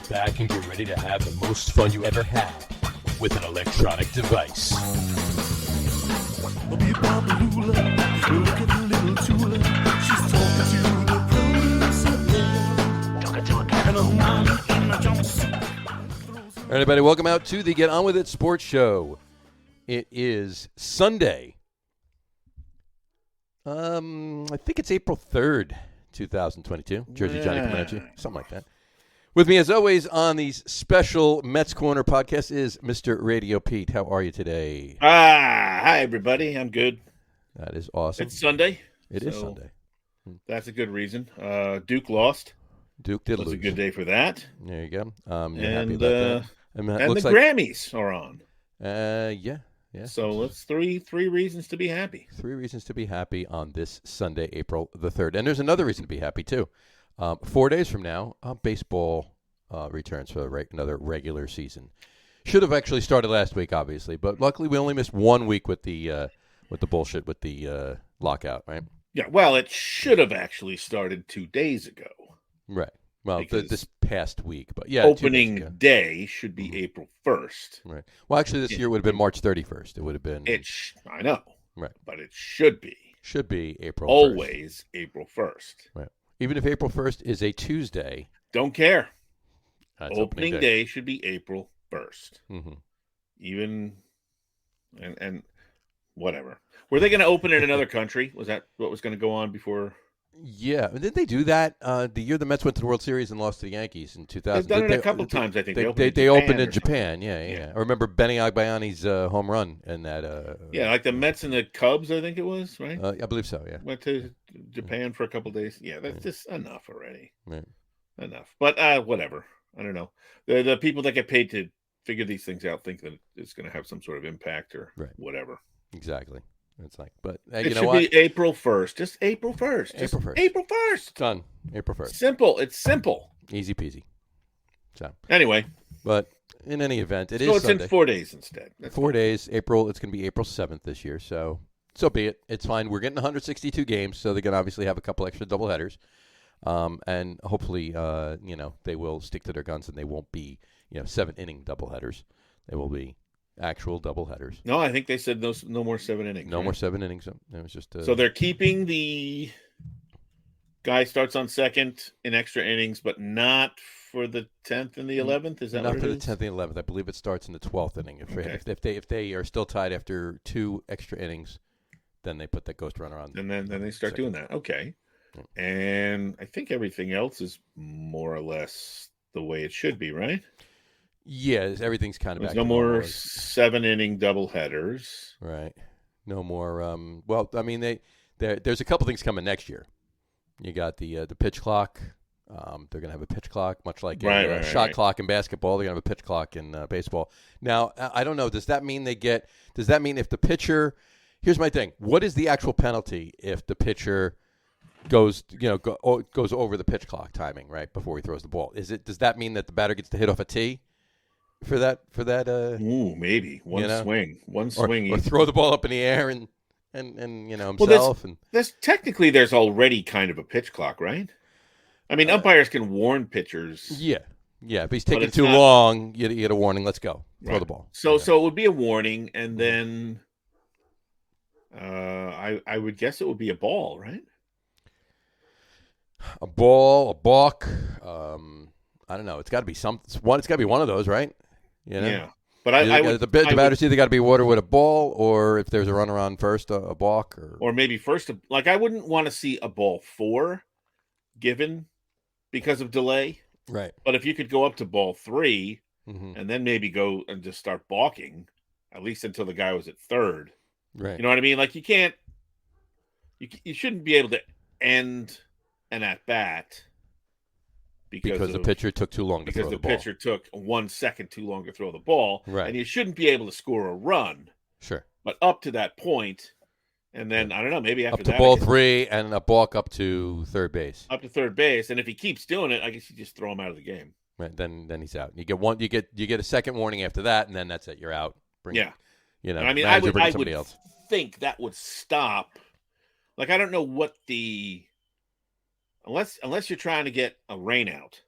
back and get ready to have the most fun you ever had with an electronic device. All right, everybody, welcome out to the Get On With It Sports Show. It is Sunday. I think it's April 3rd, 2022. Jersey Johnny coming at you. Something like that. With me, as always, on these special Mets Corner podcast is Mr. Radio Pete. How are you today? Hi, everybody. I'm good. That is awesome. It's Sunday. It is Sunday. That's a good reason. Duke lost. Duke did lose. It's a good day for that. There you go. You're happy about that. And the Grammys are on. Yeah. So it's three reasons to be happy. 3 reasons to be happy on this Sunday, April the 3rd. And there's another reason to be happy, too. 4 days from now, baseball returns for another regular season. Should have actually started last week, obviously, but luckily we only missed 1 week with the bullshit with the lockout, right? Yeah, well, it should have actually started 2 days ago. Right. Well, this past week, but yeah, opening day should be April 1st. Right. Well, actually, this year would have been March 31st. It would have been. I know. Right. But it should be. Should be April. Always 1st. April 1st. Right. Even if April 1st is a Tuesday. Don't care. That's opening day should be April 1st. Mm-hmm. Even and whatever. Were they going to open in another country? Was that what was going to go on before? Yeah, didn't they do that the year the Mets went to the World Series and lost to the Yankees in 2000? They've done it a couple times, I think. They opened in Japan. Yeah. I remember Benny Agbayani's home run in that. Yeah, like the Mets and the Cubs, I think it was, right? I believe so. Yeah. Went to Japan for a couple days. Yeah, that's just enough already. Right. Enough, but whatever. I don't know. The people that get paid to figure these things out think that it's going to have some sort of impact or whatever. Exactly. It's like, but it you know should what? be April 1st. Just April 1st. April 1st. April 1st. Done. April 1st. Simple. It's simple. Easy peasy. So anyway, but in any event, it's Sunday. In 4 days instead. That's 4 days. April. It's going to be April 7th this year. So be it. It's fine. We're getting 162 games, so they're going to obviously have a couple extra doubleheaders, and hopefully, they will stick to their guns and they won't be 7-inning doubleheaders. They will be actual doubleheaders. No, I think they said no more 7 innings. No more 7 innings. It was just so they're keeping the guy starts on second in extra innings, but not for the 10th and the 11th. Is that not what for it the 10th and 11th? I believe it starts in the 12th inning. If they are still tied after 2 extra innings, then they put that ghost runner on. And then they start doing that. Okay. Yeah. And I think everything else is more or less the way it should be, right? Yeah, everything's kind of There's back no to more normal. 7-inning doubleheaders. Right. No more. Well, I mean, there's a couple things coming next year. You got the pitch clock. They're going to have a pitch clock, much like a shot clock in basketball. They're going to have a pitch clock in baseball. Now, I don't know. Does that mean if the pitcher? Here's my thing. What is the actual penalty if the pitcher goes over the pitch clock timing right before he throws the ball? Does that mean that the batter gets to hit off a tee? For that, maybe one swing, or throw the ball up in the air and himself. There's already kind of a pitch clock, right? I mean, umpires can warn pitchers. Yeah. If he's taking too long, you get a warning. Let's go, throw the ball. So it would be a warning, and then I would guess it would be a ball, right? A ball, a balk. I don't know. It's got to be some one. It's got to be one of those, right? Yeah, but the batter's either got to be water with a ball, or if there's a runner on first, a balk, or maybe first. Like I wouldn't want to see a ball 4 given because of delay, right? But if you could go up to ball 3 and then maybe go and just start balking, at least until the guy was at third, right? You know what I mean? Like you shouldn't be able to end an at bat. Because the pitcher took too long to throw the ball. Because the pitcher took 1 second too long to throw the ball. Right. And you shouldn't be able to score a run. Sure. But up to that point, and then, I don't know, maybe after that. Up to ball 3 and a balk up to third base. Up to third base. And if he keeps doing it, I guess you just throw him out of the game. Right. Then he's out. You get a second warning after that, and then that's it. You're out. I would think that would stop. Like, I don't know what the... Unless you're trying to get a rain out.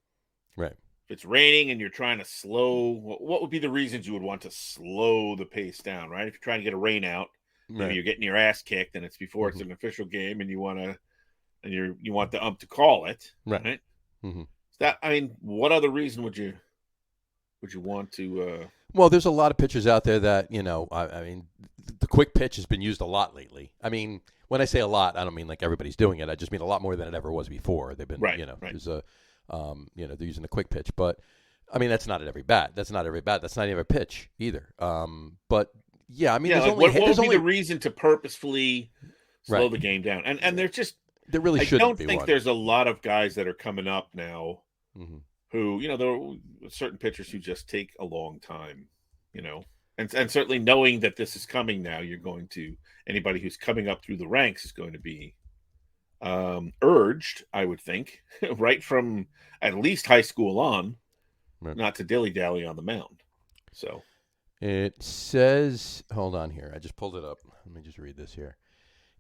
Right. it's raining and you're trying to slow, what would be the reasons you would want to slow the pace down, right? If you're trying to get a rain out, maybe you're getting your ass kicked and it's before it's an official game and you want the ump to call it, right? Mm-hmm. That, I mean, what other reason would you want to? Well, there's a lot of pitchers out there that, you know, I mean, the quick pitch has been used a lot lately. I mean, when I say a lot, I don't mean like everybody's doing it. I just mean a lot more than it ever was before. They've been, there's a, they're using the quick pitch, but I mean, that's not at every bat. That's not every bat. That's not every pitch either. But yeah, I mean, what would be the reason to purposefully slow the game down? And there's just, there really shouldn't be. I don't think there's a lot of guys that are coming up now who, you know, there are certain pitchers who just take a long time, you know, and certainly knowing that this is coming now, anybody who's coming up through the ranks is going to be urged, I would think, right from at least high school on, not to dilly-dally on the mound. So it says, hold on here, I just pulled it up. Let me just read this here.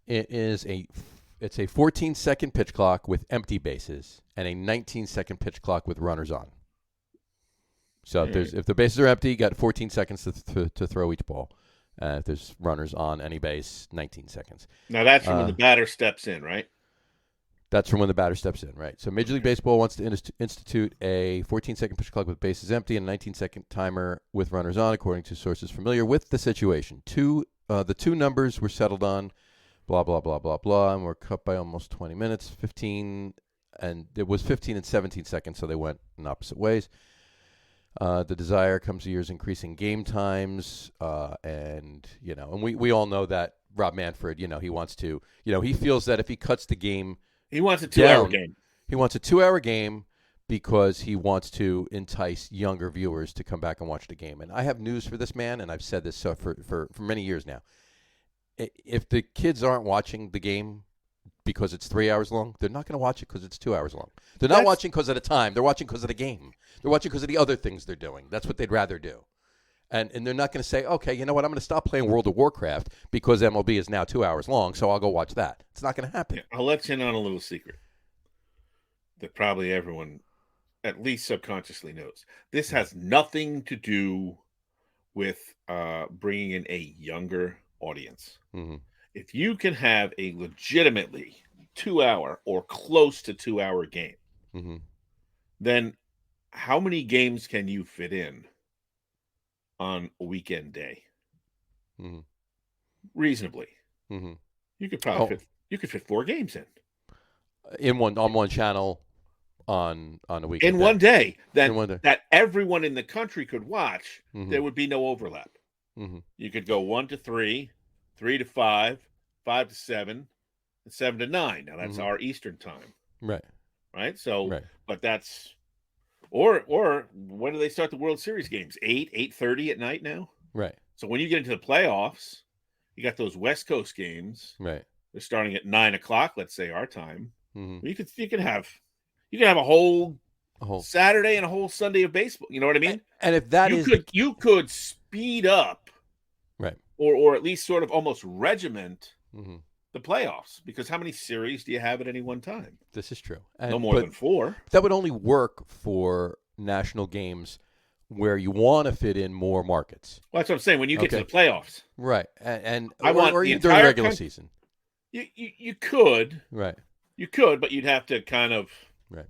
It's a 14-second pitch clock with empty bases and a 19-second pitch clock with runners on. So if the bases are empty, you got 14 seconds to throw each ball. If there's runners on any base, 19 seconds. Now that's from when the batter steps in, right? That's from when the batter steps in, right? So Major League Baseball wants to institute a 14-second pitch clock with bases empty and a 19-second timer with runners on, according to sources familiar with the situation. The two numbers were settled on, blah, blah, blah, blah, blah, and were cut by almost 20 minutes, 15, and it was 15 and 17 seconds, so they went in opposite ways. The desire comes to years increasing game times, and, you know, and we all know that Rob Manfred, you know, he wants to, you know, he feels that if he cuts the game, he wants a 2-hour game. He wants a 2-hour game because he wants to entice younger viewers to come back and watch the game. And I have news for this man, and I've said this for many years now. If the kids aren't watching the game because it's 3 hours long, they're not going to watch it because it's 2 hours long. They're not watching because of the time. They're watching because of the game. They're watching because of the other things they're doing. That's what they'd rather do. And they're not going to say, okay, you know what, I'm going to stop playing World of Warcraft because MLB is now 2 hours long, so I'll go watch that. It's not going to happen. Yeah, I'll let you in on a little secret that probably everyone, at least subconsciously, knows. This has nothing to do with bringing in a younger audience. Mm-hmm. If you can have a legitimately 2-hour or close to 2-hour game, then how many games can you fit in on a weekend day? Reasonably. You could probably fit 4 games on one channel on a weekend in one day. In one day. That everyone in the country could watch. There would be no overlap. You could go 1 to 3, 3 to 5, 5 to 7, and 7 to 9. Now that's our Eastern time. Right. So, but that's, or when do they start the World Series games? 8:30 at night now. Right. So when you get into the playoffs, you got those West Coast games. Right. They're starting at 9:00, let's say our time. You could have a whole Saturday and a whole Sunday of baseball. You know what I mean? And if that you could speed up, right, or at least sort of almost regiment the playoffs, because how many series do you have at any one time? This is true. No more than 4. That would only work for national games where you want to fit in more markets. Well, that's what I'm saying. When you get to the playoffs, right, and I want or the during the regular season. You could, right. You could, but you'd have to kind of, right.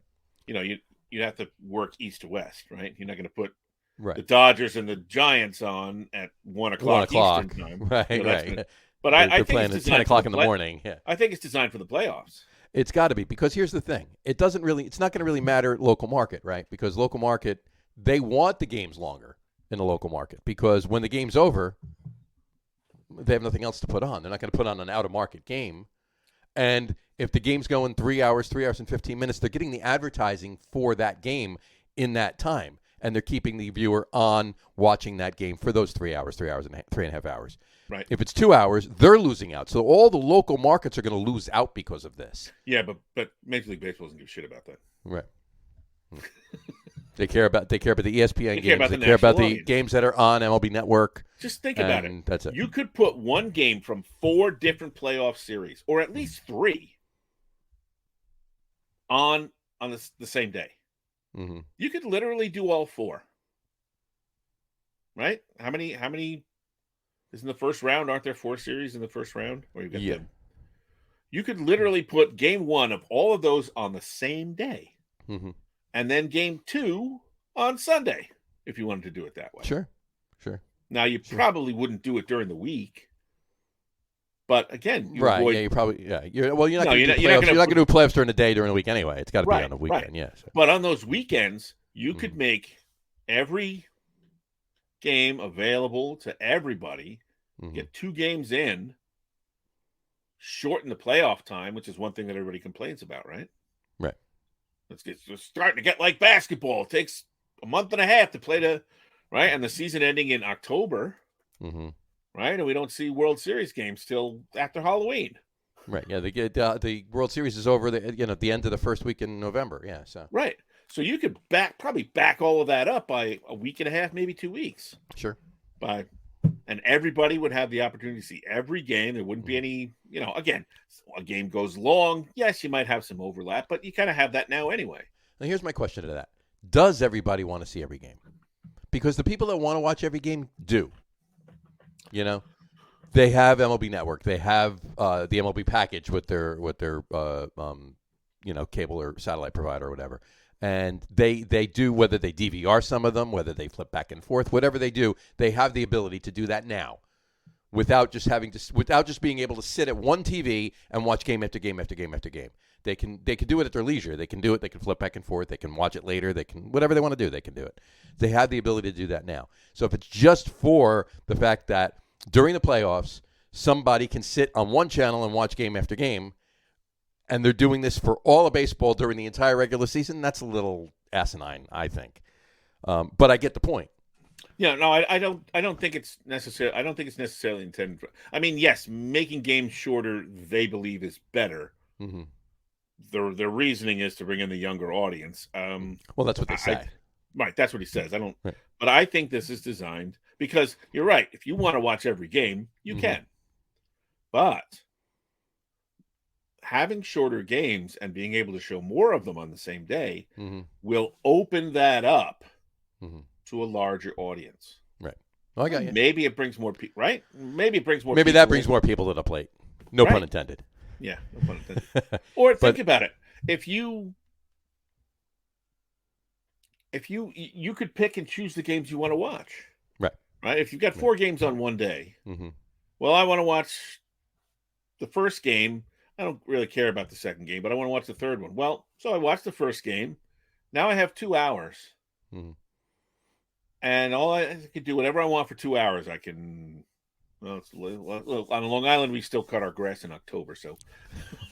You know, you'd have to work east to west, right? You're not going to put the the Dodgers and the Giants on at 1:00 Eastern time, right? Right. But I think it's 10 o'clock in the morning. Yeah. I think it's designed for the playoffs. It's got to be, because here's the thing: it's not going to really matter local market, right? Because local market, they want the games longer in the local market, because when the game's over, they have nothing else to put on. They're not going to put on an out of market game, and if the game's going 3 hours and 15 minutes, they're getting the advertising for that game in that time, and they're keeping the viewer on watching that game for those 3 hours, 3.5 hours. Right. If it's 2 hours, they're losing out. So all the local markets are going to lose out because of this. Yeah, but Major League Baseball doesn't give a shit about that. Right. They care about the ESPN games. They care about the games that are on MLB Network. Just think about it. That's it. You could put one game from 4 different playoff series, or at least 3, on the same day. You could literally do all 4. Right? How many is in the first round? Aren't there 4 series in the first round? Or you got them? You could literally put game 1 of all of those on the same day. And then game 2 on Sunday, if you wanted to do it that way. Sure. Now, you probably wouldn't do it during the week. But again, you probably You're not going to do playoffs during the day during the week anyway. It's got to be on the weekend, yes. But on those weekends, you could make every game available to everybody, get 2 games in, shorten the playoff time, which is one thing that everybody complains about, right? Right. It's starting to get like basketball. It takes a month and a half to play right? And the season ending in October, right? And we don't see World Series games till after Halloween. Right. Yeah. The World Series is over at the end of the first week in November. Yeah. So. Right. So you could probably back all of that up by a week and a half, maybe 2 weeks. Sure. And everybody would have the opportunity to see every game. There wouldn't be any, again, a game goes long. Yes, you might have some overlap, but you kind of have that now anyway. Now, here's my question to that. Does everybody want to see every game? Because the people that want to watch every game do. They have MLB Network. They have the MLB package with their cable or satellite provider or whatever. And they do, whether they DVR some of them, whether they flip back and forth, whatever they do, they have the ability to do that now without just being able to sit at one TV and watch game after game after game after game. They can do it at their leisure. They can do it. They can flip back and forth. They can watch it later. They can, whatever they want to do, they can do it. They have the ability to do that now. So if it's just for the fact that during the playoffs, somebody can sit on one channel and watch game after game, and they're doing this for all of baseball during the entire regular season, that's a little asinine, I think. But I get the point. Yeah, no, I don't think it's necessary. I don't think it's necessarily intended for. I mean, yes, making games shorter, they believe is better. Their reasoning is to bring in the younger audience. Well, that's what they say. Right, that's what he says. But I think this is designed because you're right. If you want to watch every game, you can. But having shorter games and being able to show more of them on the same day will open that up to a larger audience. Right. Well, I got you. Maybe it brings more people, right? Maybe that brings more people to the plate. No pun intended. Yeah, no pun intended. Or think about it. If you could pick and choose the games you want to watch. Right? If you've got 4 games on one day, well, I want to watch the first game. I don't really care about the second game, but I want to watch the third one. Well, so I watched the first game. Now I have 2 hours. And all I can do whatever I want for 2 hours. I can, on Long Island, we still cut our grass in October. So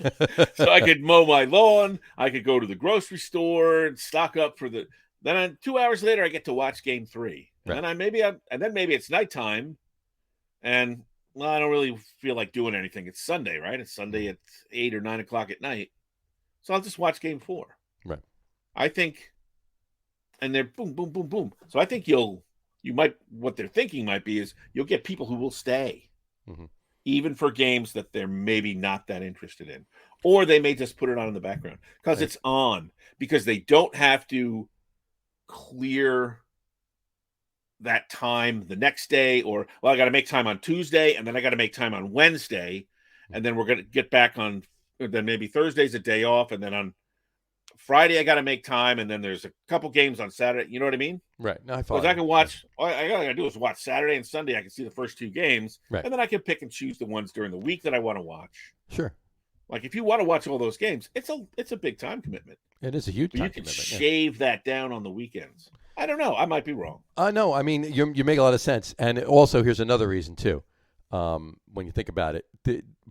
I could mow my lawn. I could go to the grocery store and stock up for then 2 hours later, I get to watch game 3. And then maybe it's nighttime. And well, I don't really feel like doing anything. It's Sunday, right? It's Sunday at 8 or 9 o'clock at night. So I'll just watch game 4. Right. I think, and they're boom, boom, boom, boom. So I think what they're thinking might be is you'll get people who will stay, even for games that they're maybe not that interested in. Or they may just put it on in the background because it's on, because they don't have to clear that time the next day, or I got to make time on Tuesday and then I got to make time on Wednesday, and then we're going to get back on, then maybe Thursday's a day off, and then on Friday I got to make time, and then there's a couple games on Saturday. You know what I mean? Right. No, I follow. Because I can watch. All I got to do is watch Saturday and Sunday. I can see the first 2 games, and then I can pick and choose the ones during the week that I want to watch. Sure. Like if you want to watch all those games, it's a big time commitment. It is a huge time commitment. You can shave that down on the weekends. I don't know. I might be wrong. No, I mean, you make a lot of sense. And also, here's another reason, too. When you think about it,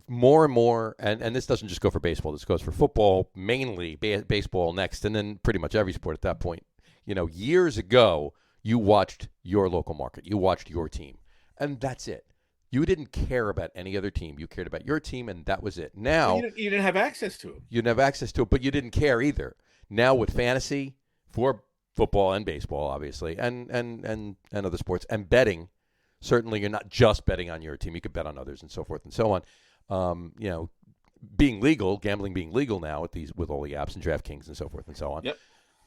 more and more, and this doesn't just go for baseball. This goes for football, mainly baseball next, and then pretty much every sport at that point. Years ago, you watched your local market. You watched your team. And that's it. You didn't care about any other team. You cared about your team, and that was it. Now, you didn't have access to it. You didn't have access to it, but you didn't care either. Now with fantasy, for football and baseball, obviously, and other sports, and betting, certainly you're not just betting on your team. You could bet on others and so forth and so on. Being legal, gambling being legal now with all the apps and DraftKings and so forth and so on. Yep.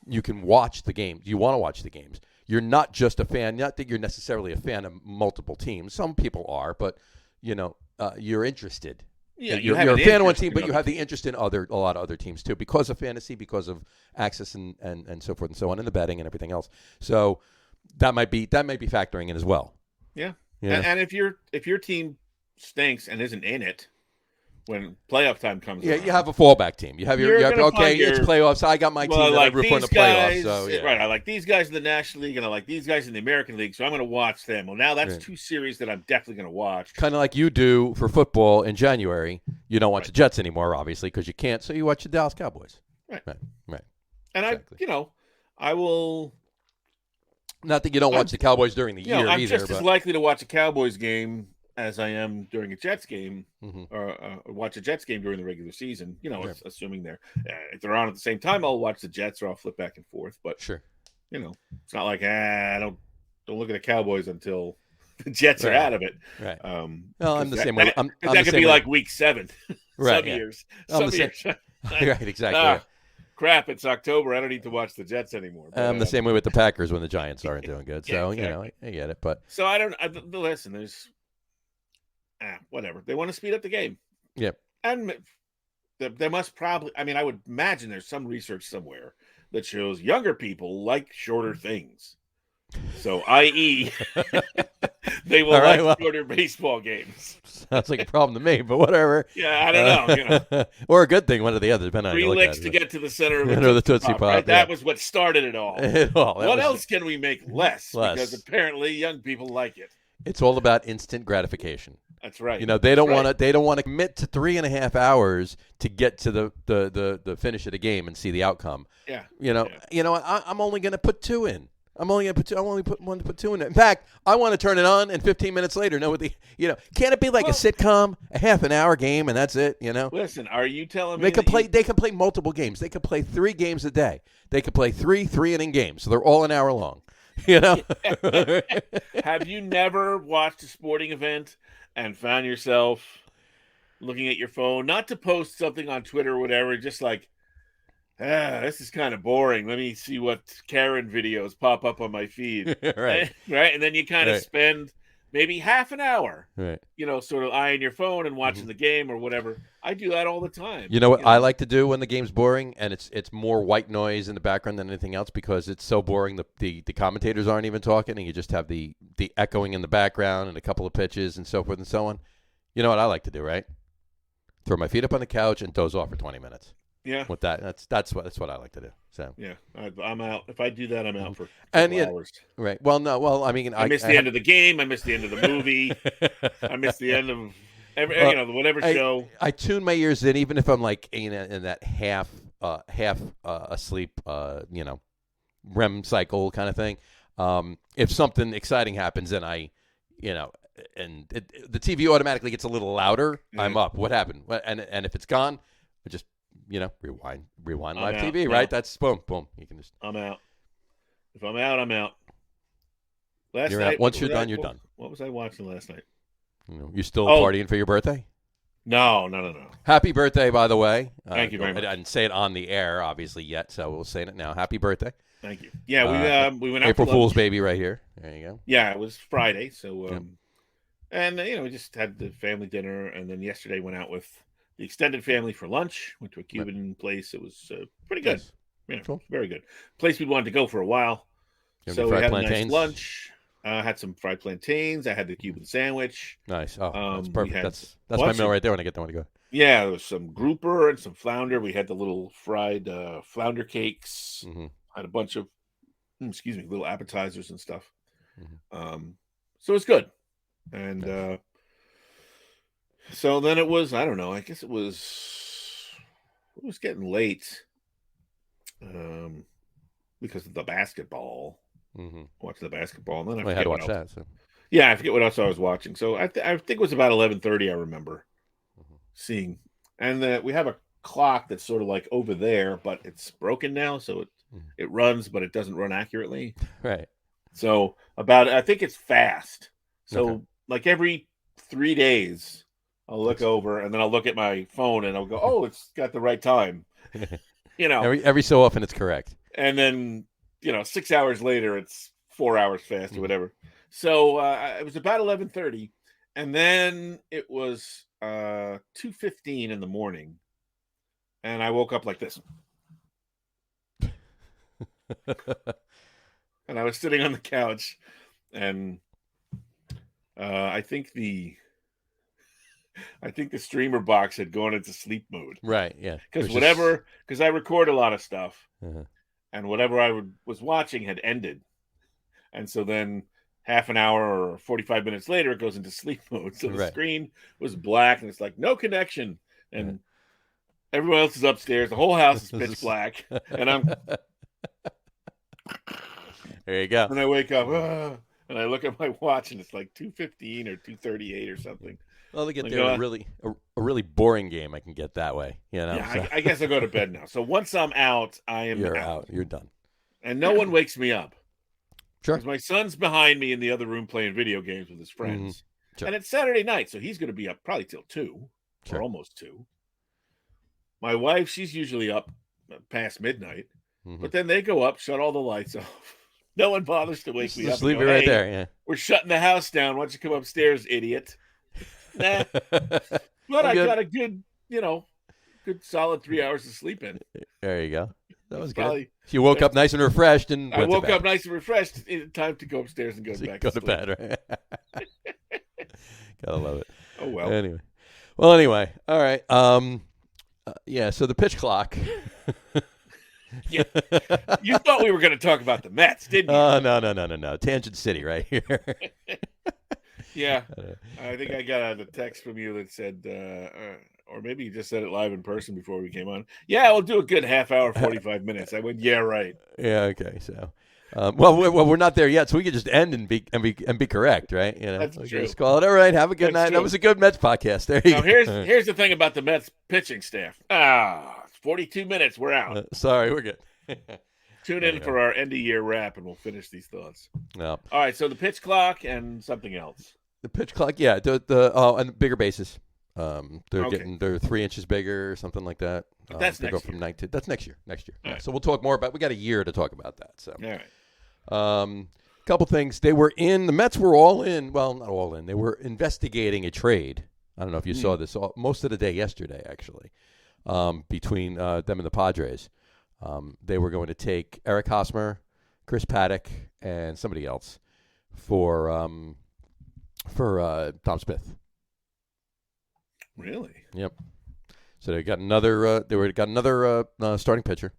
you can watch the games. You want to watch the games. You're not just a fan. Not that you're necessarily a fan of multiple teams. Some people are, but you're interested. Yeah, you're a fan of one team, but you have the interest in a lot of other teams too, because of fantasy, because of access and so forth and so on, and the betting and everything else. So that might be factoring in as well. Yeah, and if your team stinks and isn't in it when playoff time comes, around, you have a fallback team. You have it's playoffs. I got my team that I root for in the playoffs. So right, I like these guys in the National League and I like these guys in the American League, so I'm going to watch them. Well, now that's two series that I'm definitely going to watch. Kind of like you do for football in January. You don't watch the Jets anymore, obviously, because you can't. So you watch the Dallas Cowboys. Right. And exactly. I will. Not that you don't watch the Cowboys during the year either. I'm just as likely to watch a Cowboys game as I am during a Jets game, or watch a Jets game during the regular season. Assuming if they're on at the same time, I'll watch the Jets or I'll flip back and forth. But sure, it's not like don't look at the Cowboys until the Jets are out of it. Right. I'm the same way. That could be like week 7. Right. Some years. Right. Exactly. Crap! It's October. I don't need to watch the Jets anymore. But, I'm the same way with the Packers when the Giants aren't doing good. So exactly. I get it. But so I don't. Listen, there's. Whatever. They want to speed up the game. Yep. And there must probably, I would imagine there's some research somewhere that shows younger people like shorter things. So, i.e., they will shorter baseball games. Sounds like a problem to me, but whatever. Yeah, I don't know. Or a good thing, one or the other, depending on how you look at it. 3 licks to get to the center of the Tootsie Pop. Right? That was what started it all. What else can we make less? Less? Because apparently young people like it. It's all about instant gratification. That's right. They don't want to. They don't want to commit to 3.5 hours to get to the finish of the game and see the outcome. Yeah. I'm only going to put 2 in. I'm only put 2 in. In fact, I want to turn it on and 15 minutes later know what can't it be like a sitcom, a half an hour game and that's it? Listen, are you telling me they can play multiple games? They can play 3 games a day. They can play 3-inning games, so they're all an hour long. Have you never watched a sporting event and found yourself looking at your phone, not to post something on Twitter or whatever, just like, this is kind of boring. Let me see what Karen videos pop up on my feed. Right. Right. And then you kind of spend maybe half an hour, right, sort of eyeing your phone and watching the game or whatever. I do that all the time. You know what I like to do when the game's boring and it's more white noise in the background than anything else because it's so boring the commentators aren't even talking and you just have the echoing in the background and a couple of pitches and so forth and so on. You know what I like to do, right? Throw my feet up on the couch and doze off for 20 minutes. Yeah. With that, that's what I like to do. So yeah, I'm out. If I do that, I'm out for hours. Right. Well, no. Well, I mean, I miss the end of the game. I miss the end of the movie. I miss the end of whatever show. I tune my ears in, even if I'm like in that half asleep, REM cycle kind of thing. If something exciting happens, then and the TV automatically gets a little louder. Mm-hmm. I'm up. What happened? And if it's gone, I just rewind live out. TV. Right? That's boom. You can just. I'm out. If I'm out, I'm out. You're out. Once you're done, you're done. What was I watching last night? You still partying for your birthday? No. Happy birthday, by the way. Thank you very much. I didn't say it on the air, obviously, yet, so we'll say it now. Happy birthday. Thank you. Yeah, we went out April Fool's baby right here. There you go. Yeah, it was Friday, so and we just had the family dinner, and then yesterday went out with the extended family for lunch. Went to a Cuban place. It was pretty good. Nice. Yeah, cool. Very good. Place we wanted to go for a while. So we had a nice lunch. Had some fried plantains. I had the Cuban sandwich. Nice. Oh, that's perfect. That's my meal right there when I get there. Want to go. Yeah, there was some grouper and some flounder. We had the little fried flounder cakes. Mm-hmm. Had a bunch of, little appetizers and stuff. Mm-hmm. So it's good. And nice. So then it was, I don't know, I guess it was getting late because of the basketball. Mm-hmm. Watching the basketball. And then I had to watch that. So. Yeah, I forget what else I was watching. So I think it was about 11:30. I remember seeing, and we have a clock that's sort of like over there, but it's broken now, so it runs, but it doesn't run accurately. Right. So I think it's fast. So like every 3 days, I'll look over and then I'll look at my phone and I'll go, oh, it's got the right time. every so often it's correct. And then 6 hours later it's 4 hours fast or whatever. So it was about 11:30, and then it was 2:15 in the morning, and I woke up like this. And I was sitting on the couch, and I think the streamer box had gone into sleep mode. Right. Yeah. Because I record a lot of stuff, and whatever I was watching had ended, and so then half an hour or 45 minutes later, it goes into sleep mode. So the screen was black, and it's like no connection, and everyone else is upstairs. The whole house is pitch black, and I'm. There you go. And I wake up, and I look at my watch, and it's like 2:15 or 2:38 or something. Well, they get there a really boring game. I can get that way, Yeah, so. I guess I'll go to bed now. So once I'm out, You're out. You're done. And no one wakes me up. Sure. Because my son's behind me in the other room playing video games with his friends. Mm-hmm. Sure. And it's Saturday night, so he's going to be up probably till 2 or almost 2. My wife, she's usually up past midnight. Mm-hmm. But then they go up, shut all the lights off. No one bothers to wake me up. Just leave it right there. Yeah. We're shutting the house down. Why don't you come upstairs, idiot? Nah. But I got a good, good solid 3 hours of sleep in. There you go. That was good. You woke up nice and refreshed, and I woke up nice and refreshed. Time to go upstairs and go back. Go to bed. Right? Gotta love it. Oh well. Anyway. All right. Yeah. So the pitch clock. Yeah. You thought we were going to talk about the Mets, didn't you? No. Tangent City right here. Yeah. I think I got a text from you that said, or maybe you just said it live in person before we came on. Yeah, we'll do a good half hour, 45 minutes. I went, yeah, right. Yeah, okay. So, well, we're not there yet, so we could just end and be correct, right? That's true. Just call it. All right, have a good night. True. That was a good Mets podcast. There you go. Here's the thing about the Mets pitching staff. 42 minutes. We're out. Sorry, we're good. Tune in for our end of year wrap, and we'll finish these thoughts. Yeah. All right. So the pitch clock and something else. The pitch clock, yeah. And bigger bases. They're 3 inches bigger or something like that. But that's next year. From 9 to, that's next year. Yeah. Right. So we'll talk more about. We got a year to talk about that. So. All right. Couple things. The Mets were all in. Well, not all in. They were investigating a trade. I don't know if you saw this. Most of the day yesterday, actually, between them and the Padres. They were going to take Eric Hosmer, Chris Paddock, and somebody else for Tom Smith. Really? Yep. So they got another. They would have got another starting pitcher.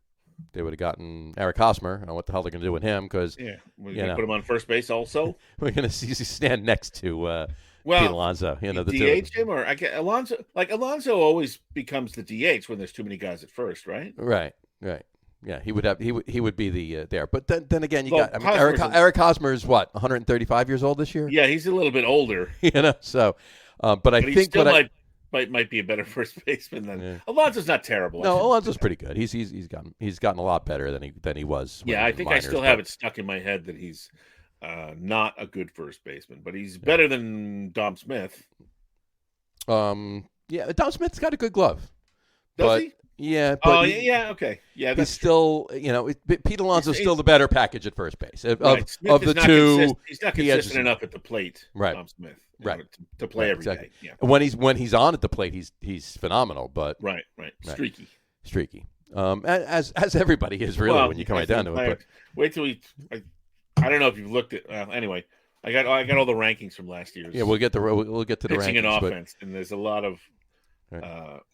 They would have gotten Eric Hosmer. I don't know what the hell they're going to do with him because we're going to put him on first base also. We're going to see stand next to Pete Alonso. The DH him or Alonso. Like Alonso always becomes the DH when there's too many guys at first, right? Right. Yeah, he would be the there. But then again, Eric Hosmer is what 135 years old this year. Yeah, he's a little bit older. So, but I think might be a better first baseman than Alonso's not terrible. No, Alonso's pretty good. He's gotten a lot better than he was. Yeah, I think I still have it stuck in my head that he's not a good first baseman, but he's better than Dom Smith. Yeah, Dom Smith's got a good glove. Does he? Yeah. But okay. Yeah, he's still, Pete Alonso's still the better package at first base of the two. He's not consistent enough at the plate, right? Tom Smith, right, to play every day. Yeah. When he's on at the plate, he's phenomenal. But right, streaky. As everybody is really when you come right down to it. But wait till I don't know if you've looked at. Anyway, I got all the rankings from last year's. Yeah, we'll get to the pitching rankings, and offense, and there's a lot of.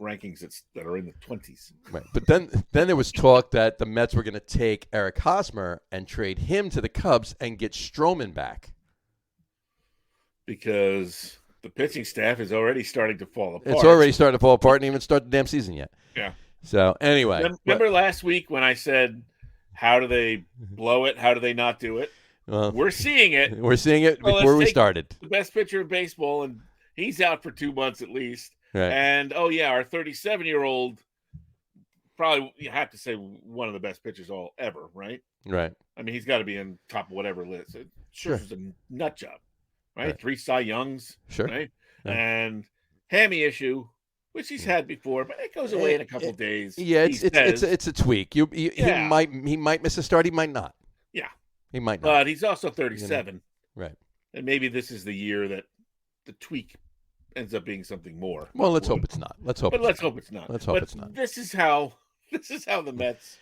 Rankings that are in the 20s. Right. But then there was talk that the Mets were going to take Eric Hosmer and trade him to the Cubs and get Stroman back. Because the pitching staff is already starting to fall apart. It's already starting to fall apart and even start the damn season yet. Yeah. So anyway. Remember last week when I said, how do they blow it? How do they not do it? Well, we're seeing it. We're seeing it before we started. The best pitcher in baseball, and he's out for 2 months at least. Right. And, our 37-year-old, probably you have to say one of the best pitchers all ever, right? Right. I mean, he's got to be in top of whatever list. It's a nut job, right? 3 Cy Youngs, sure. right? And hammy issue, which he's had before, but it goes away in a couple days. Yeah, it's a tweak. He might miss a start. He might not. Yeah, he might not. But he's also 37, right? And maybe this is the year that the tweak ends up being something more. Well, let's hope it's not. Let's hope it's not. This is how the Mets.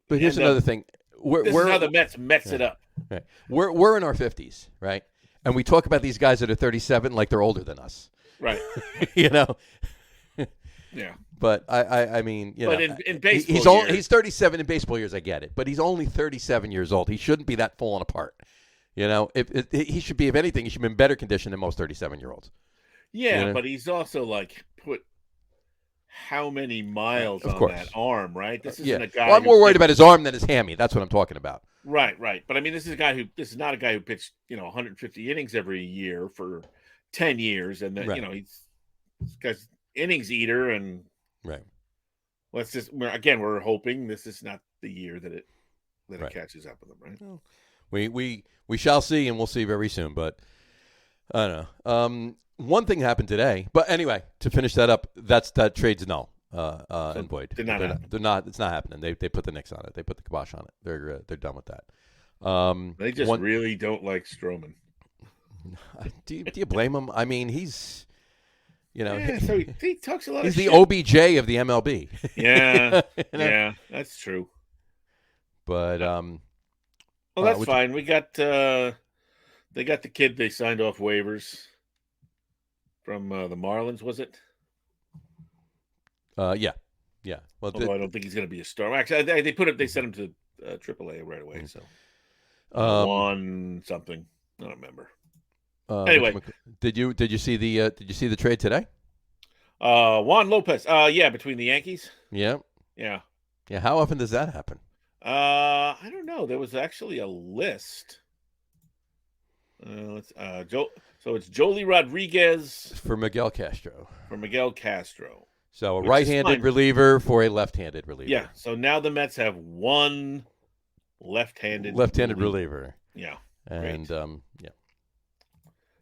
But here's another thing. This is how the Mets mess it up. Right. We're in our 50s, right? And we talk about these guys that are 37 like they're older than us. Right. Yeah. But I mean, but in baseball, he's 37 in baseball years. I get it, but he's only 37 years old. He shouldn't be that falling apart. He should be, if anything, he should be in better condition than most 37-year-olds. Yeah, but he's also put how many miles on that arm, right? This isn't a guy. Well, I'm more worried about his arm than his hammy. That's what I'm talking about. Right. But I mean, this is not a guy who pitched 150 innings every year for 10 years, and he's guy's innings eater, and right. We're hoping this is not the year that it catches up with him, right? Well, we shall see, and we'll see very soon. But I don't know. One thing happened today, but anyway, to finish that up, that trade's null and void. Did not happen. They're not. It's not happening. They put the nix on it. They put the kibosh on it. They're done with that. They just really don't like Stroman. Do you blame him? I mean, he's. So he talks a lot. He's of the shit. OBJ of the MLB. Yeah, yeah, that's true. But that's fine. We got they got the kid they signed off waivers from the Marlins. Was it? Yeah. Well, although I don't think he's going to be a star. Actually, they sent him to AAA right away. So Juan something. I don't remember. Anyway, did you see the trade today? Juan Lopez. Between the Yankees. Yeah. How often does that happen? I don't know. There was actually a list. So it's Joely Rodriguez for Miguel Castro. So a right-handed reliever for a left-handed reliever. Yeah. So now the Mets have one left-handed reliever. Yeah. And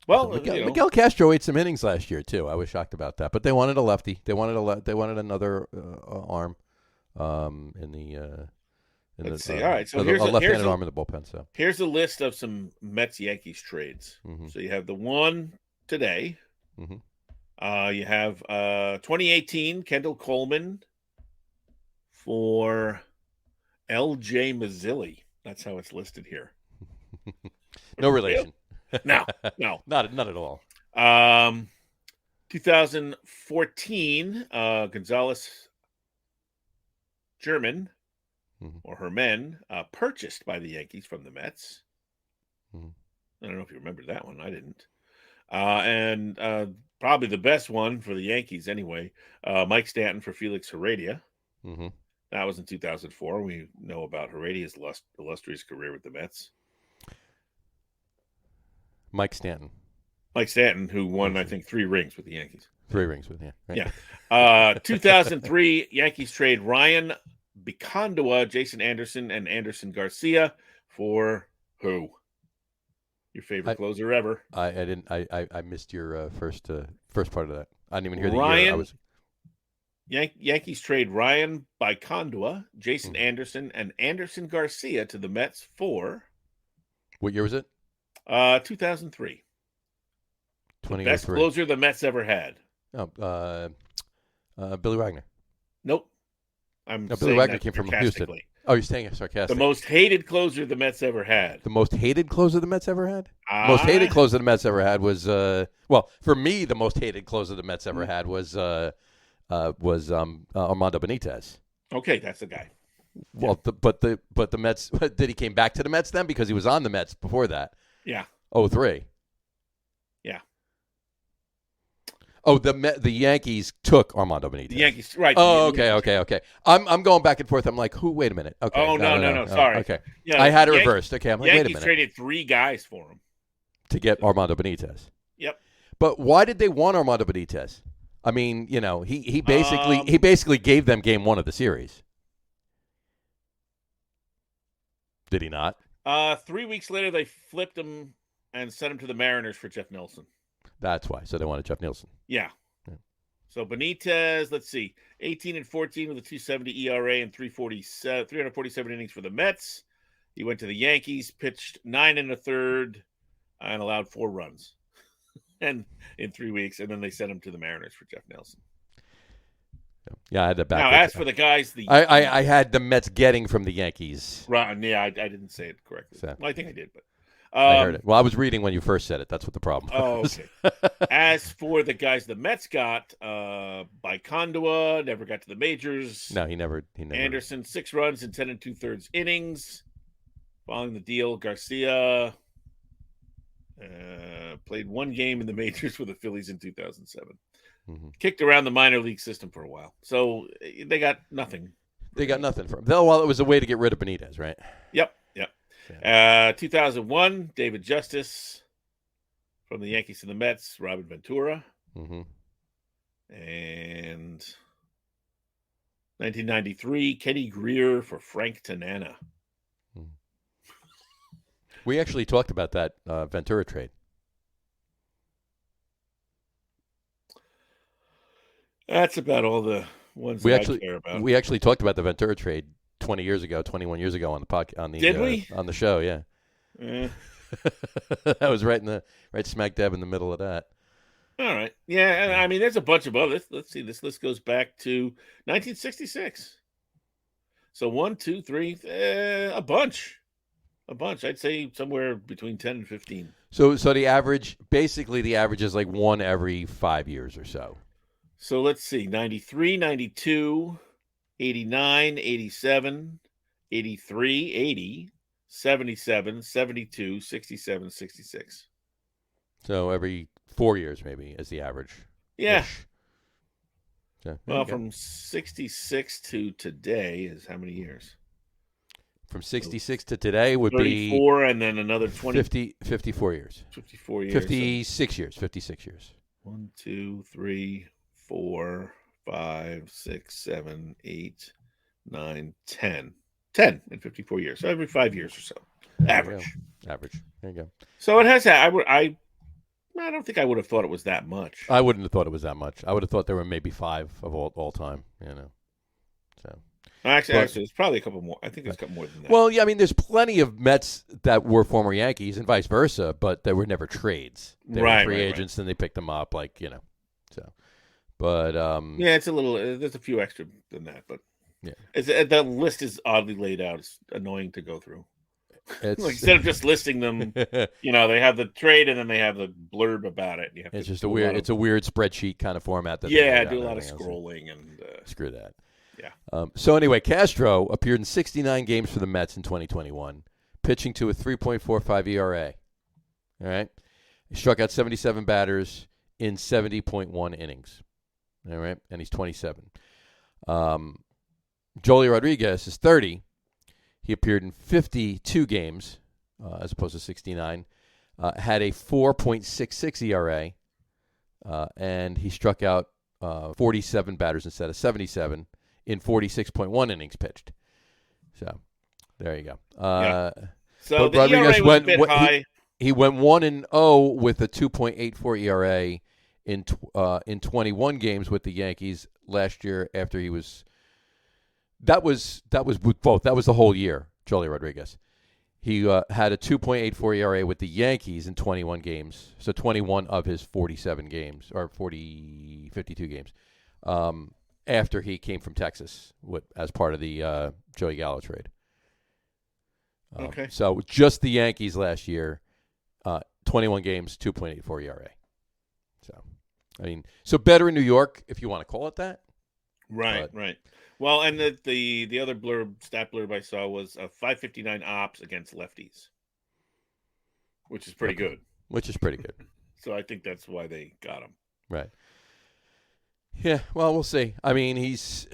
Well, Miguel Castro ate some innings last year too. I was shocked about that, but they wanted a lefty. They wanted another arm in the. Let's see. All right, so here's a left-handed arm in the bullpen. So here's a list of some Mets-Yankees trades. Mm-hmm. So you have the one today. Mm-hmm. You have 2018 Kendall Coleman for L.J. Mazzilli. That's how it's listed here. No relation. No, not at all. 2014 Gonzalez German. Mm-hmm. Or Herman, purchased by the Yankees from the Mets. Mm-hmm. I don't know if you remember that one. I didn't. And probably the best one for the Yankees anyway, Mike Stanton for Felix Heredia. Mm-hmm. That was in 2004. We know about Heredia's illustrious career with the Mets. Mike Stanton, who won, I think, 3 rings with the Yankees. 3 rings with him. Right. Yeah. 2003 Yankees trade Ryan Bicondua, Jason Anderson, and Anderson Garcia for who? Your favorite closer ever? I didn't. I missed your first part of that. I didn't even hear the year. Yankees trade Ryan Bicondua, Jason Anderson, and Anderson Garcia to the Mets for. What year was it? 2003. Best closer the Mets ever had. Oh, Billy Wagner. Nope. Billy Wagner came from Houston. Oh, you're saying it sarcastic. The most hated closer the Mets ever had. The most hated closer the Mets ever had? Most hated closer the Mets ever had was for me, the most hated closer the Mets ever had was Armando Benitez. Okay, that's the guy. Well, but the Mets, did he came back to the Mets then because he was on the Mets before that? Yeah. 2003. Yeah. Oh, the Yankees took Armando Benitez. The Yankees, right? Oh, okay. I'm going back and forth. I'm like, who? Wait a minute. Okay. Oh no. Sorry. Okay. Yeah, I had it reversed. Okay. I'm like, Yankees wait a minute. Traded 3 guys for him to get Armando Benitez. Yep. But why did they want Armando Benitez? I mean, he basically gave them game 1 of the series. Did he not? 3 weeks later, they flipped him and sent him to the Mariners for Jeff Nelson. That's why. So they wanted Jeff Nielsen. Yeah. So Benitez, let's see, 18-14 with a 2.70 ERA and 347 innings for the Mets. He went to the Yankees, pitched 9 1/3, and allowed 4 runs, and in 3 weeks, and then they sent him to the Mariners for Jeff Nelson. Yeah, I had the back. Now, as for the guys, I had the Mets getting from the Yankees. Right? Yeah, I didn't say it correctly. So, well, I think I did, but I heard it. Well, I was reading when you first said it. That's what the problem was. Oh, okay. As for the guys the Mets got, Baikondua never got to the majors. No, he never. Anderson, 6 runs in 10 2/3 innings. Following the deal, Garcia played 1 game in the majors with the Phillies in 2007. Mm-hmm. Kicked around the minor league system for a while. So they got nothing. They got nothing from him. Well, it was a way to get rid of Benitez, right? Yep. 2001, David Justice from the Yankees to the Mets, Robin Ventura. Mm-hmm. And 1993, Kenny Greer for Frank Tanana. We actually talked about that Ventura trade. That's about all the ones I care about. We actually talked about the Ventura trade 21 years ago on the podcast. Did we? On the show, yeah. That was right smack dab in the middle of that. All right. Yeah, and I mean, there's a bunch of others. Let's see. This list goes back to 1966. So 1, 2, 3, a bunch. I'd say somewhere between 10 and 15. So the average is like 1 every 5 years or so. So let's see, 93, 92, 89, 87, 83, 80, 77, 72, 67, 66. So every 4 years maybe is the average. Yeah. So, well, from 66 to today is how many years? From 66 to today would 34 be 34 and then another 20. 54 years. 54 years. 56 years. 56 years. 1, 2, 3, 4, 5, 6, 7, 8, 9, 10. 10 in 54 years. So every 5 years or so. Average. There you go. So it has I don't think I would have thought it was that much. I wouldn't have thought it was that much. I would have thought there were maybe 5 of all time, So Actually, it's probably a couple more. I think there's a couple more than that. Well, yeah, I mean, there's plenty of Mets that were former Yankees and vice versa, but they were never trades. They were free agents, and they picked them up, So, but yeah, it's a little. There's a few extra than that, but yeah, the list is oddly laid out. It's annoying to go through. Like instead of just listing them, they have the trade and then they have the blurb about it. It's just a weird spreadsheet kind of format. Do a lot of scrolling and screw that. Yeah. So anyway, Castro appeared in 69 games for the Mets in 2021, pitching to a 3.45 ERA. All right. He struck out 77 batters in 70.1 innings. All right. And he's 27. Joely Rodriguez is 30. He appeared in 52 games as opposed to 69. Had a 4.66 ERA. And he struck out 47 batters instead of 77 in 46.1 innings pitched. So there you go. So the Rodriguez ERA was a bit high. He went 1-0 with a 2.84 ERA in 21 games with the Yankees last year. After he was, that was with both. That was the whole year. Joely Rodriguez. He had a 2.84 ERA with the Yankees in 21 games. So 21 of his 47 games or 52 games. After he came from Texas as part of the Joey Gallo trade. Okay. So just the Yankees last year, 21 games, 2.84 ERA. So, I mean, better in New York, if you want to call it that. Right. Well, and the other stat blurb I saw was a 5.59 ops against lefties, which is pretty good. So I think that's why they got him. Right. Yeah, well, we'll see. I mean, he's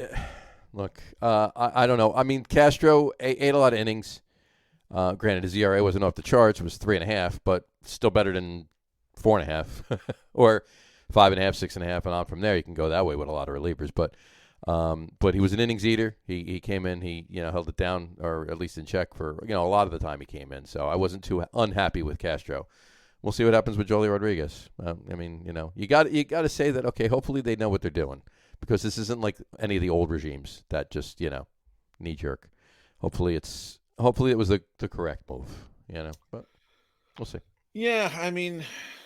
look. I don't know. I mean, Castro ate a lot of innings. Granted, his ERA wasn't off the charts; it was 3.5, but still better than 4.5 or 5.5, 6.5, and on from there. You can go that way with a lot of relievers, but he was an innings eater. He came in. He held it down, or at least in check for a lot of the time he came in. So I wasn't too unhappy with Castro we'll see what happens with Joely Rodriguez. I mean, you got to say that. Okay, hopefully they know what they're doing, because this isn't like any of the old regimes that just knee jerk. Hopefully it was the correct move. But we'll see. Yeah, I mean,